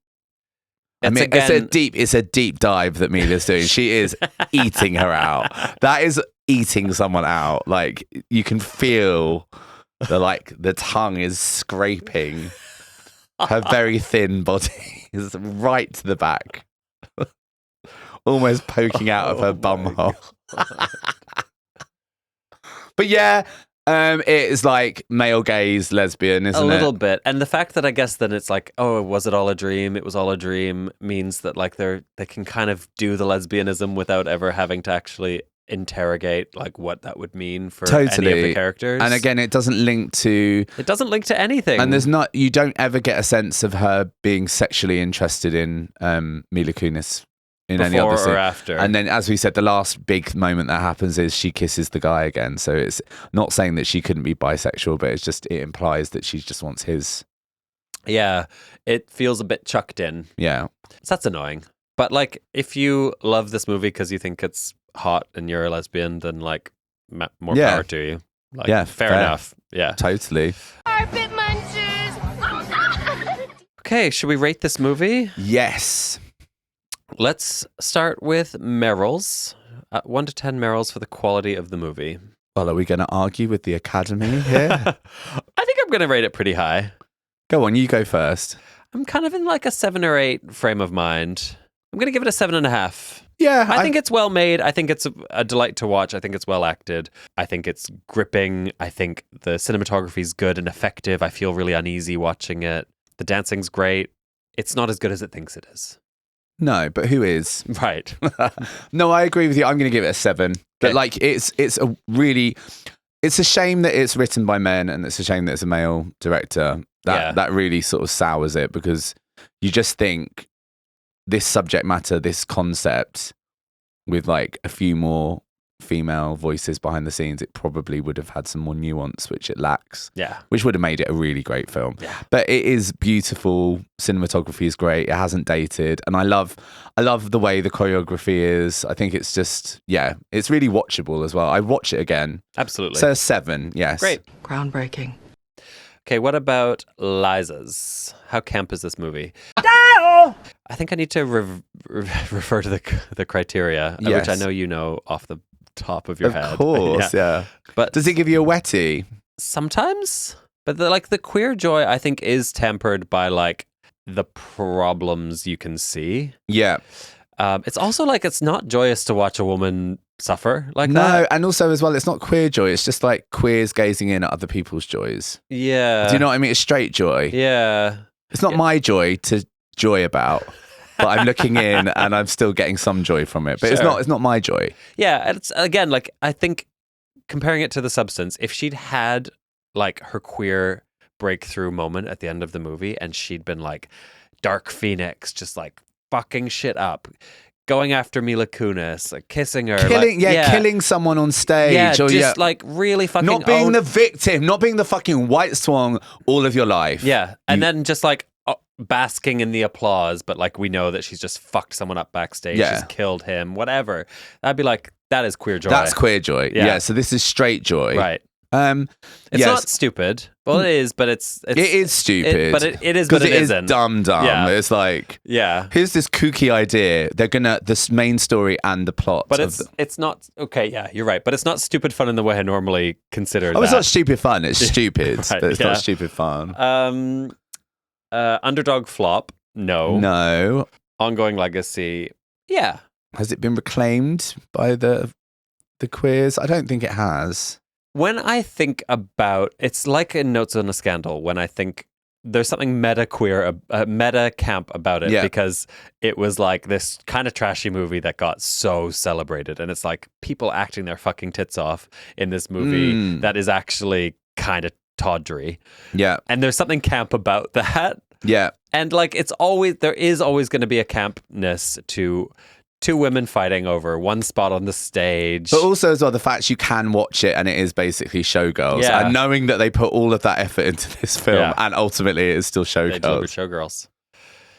It's a deep dive that Mila's doing. She is eating her out. That is eating someone out. Like, you can feel the tongue is scraping her very thin body is right to the back, almost poking out of her bum hole. But yeah. It is like male gaze lesbian, isn't it? A little bit. And the fact that I guess then it's like, oh, was it all a dream? It was all a dream means that like they can kind of do the lesbianism without ever having to actually interrogate like what that would mean for any of the characters. And again, it doesn't link to anything. And you don't ever get a sense of her being sexually interested in Mila Kunis. In any other scene. Or after. And then, as we said, the last big moment that happens is she kisses the guy again. So it's not saying that she couldn't be bisexual, but it implies that she just wants his. Yeah, it feels a bit chucked in. Yeah. So that's annoying. But like, if you love this movie because you think it's hot and you're a lesbian, then like, more power to you. Like, yeah, fair enough. Yeah. Totally. Carpet munchers! Okay, should we rate this movie? Yes. Let's start with Merrills. 1 to 10 Merrills for the quality of the movie. Well, are we going to argue with the Academy here? I think I'm going to rate it pretty high. Go on, you go first. I'm kind of in like a 7 or 8 frame of mind. I'm going to give it a 7.5. Yeah. I think it's well made. I think it's a delight to watch. I think it's well acted. I think it's gripping. I think the cinematography is good and effective. I feel really uneasy watching it. The dancing's great. It's not as good as it thinks it is. No, but who is? Right. No, I agree with you. I'm going to give it a 7. But Okay. like, it's a shame that it's written by men, and it's a shame that it's a male director. That really sort of sours it, because you just think this subject matter, this concept, with like a few more female voices behind the scenes, it probably would have had some more nuance, which it lacks. Yeah. Which would have made it a really great film. Yeah. But it is beautiful. Cinematography is great. It hasn't dated. And I love the way the choreography is. I think it's just, it's really watchable as well. I'd watch it again. Absolutely. So a 7, yes. Great. Groundbreaking. Okay, what about Liza's? How camp is this movie? I think I need to refer to the criteria, which I know you know off the top of your head. Of course, yeah. But does it give you a wetty? Sometimes. But the queer joy, I think, is tempered by like the problems you can see. Yeah. It's also like it's not joyous to watch a woman suffer like No, that. and also as well, it's not queer joy. It's just like queers gazing in at other people's joys. Yeah. Do you know what I mean? It's straight joy. Yeah. It's not my joy to joy about, but I'm looking in and I'm still getting some joy from it. But Sure. it's not my joy. Yeah. It's again, like, I think comparing it to The Substance, if she'd had like her queer breakthrough moment at the end of the movie and she'd been like Dark Phoenix, just like fucking shit up, going after Mila Kunis, like kissing her, Killing someone on stage, yeah, or just like really fucking not being the victim, not being the fucking white swan all of your life. yeah, and then just like basking in the applause, but like we know that she's just fucked someone up backstage, she's killed him, whatever. I'd be like, that is queer joy. That's queer joy. Yeah. So this is straight joy. Right. It's not stupid. Well, it is, but it is stupid. But it is, but it isn't. Dumb. Yeah. It's like, yeah. Here's this kooky idea. They're gonna this main story and the plot. But it's not okay. Yeah, you're right. But it's not stupid fun in the way I normally consider. It's not stupid fun. It's stupid. Right, but it's not stupid fun. Underdog flop. No. Ongoing legacy. Yeah. Has it been reclaimed by the queers? I don't think it has. When I think about, it's like in Notes on a Scandal, when I think there's something meta camp about it, because it was like this kind of trashy movie that got so celebrated. And it's like people acting their fucking tits off in this movie that is actually kind of tawdry. Yeah. And there's something camp about that. Yeah. And like there is always going to be a campness to two women fighting over one spot on the stage. But also as well, the fact you can watch it and it is basically Showgirls. Yeah. And knowing that they put all of that effort into this film and ultimately it is still They delivered Showgirls. Showgirls.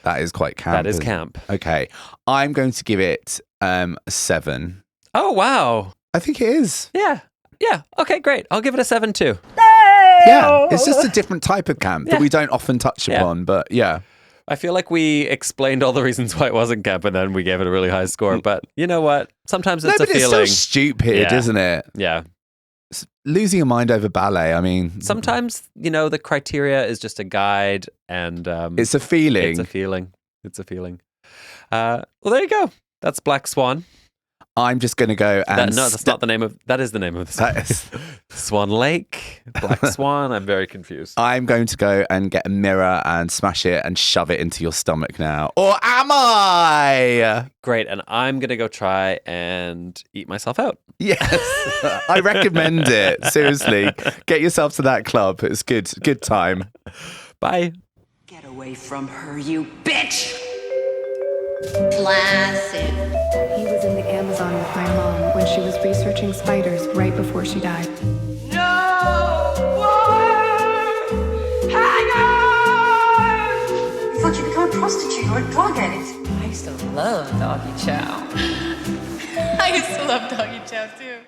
That is quite camp. That is camp. Okay. I'm going to give it a 7. Oh, wow. I think it is. Yeah. Yeah. Okay, great. I'll give it a 7 too. Yeah. It's just a different type of camp that we don't often touch upon. But yeah. I feel like we explained all the reasons why it wasn't camp and then we gave it a really high score. But you know what? Sometimes it's a feeling. It's still stupid, isn't it? Yeah. It's losing your mind over ballet. I mean, sometimes, the criteria is just a guide and it's a feeling. It's a feeling. Well, there you go. That's Black Swan. I'm just going to go and... No, that's not the name of... That is the name of the song. That is... Swan Lake, Black Swan. I'm very confused. I'm going to go and get a mirror and smash it and shove it into your stomach now. Or am I? Great. And I'm going to go try and eat myself out. Yes. I recommend it. Seriously. Get yourself to that club. It's good. Good time. Bye. Get away from her, you bitch! Classic. He was in the Amazon with my mom when she was researching spiders right before she died. No more hangers! You thought you'd become a prostitute or a drug addict. I used to love Doggy Chow. I used to love Doggy Chow too.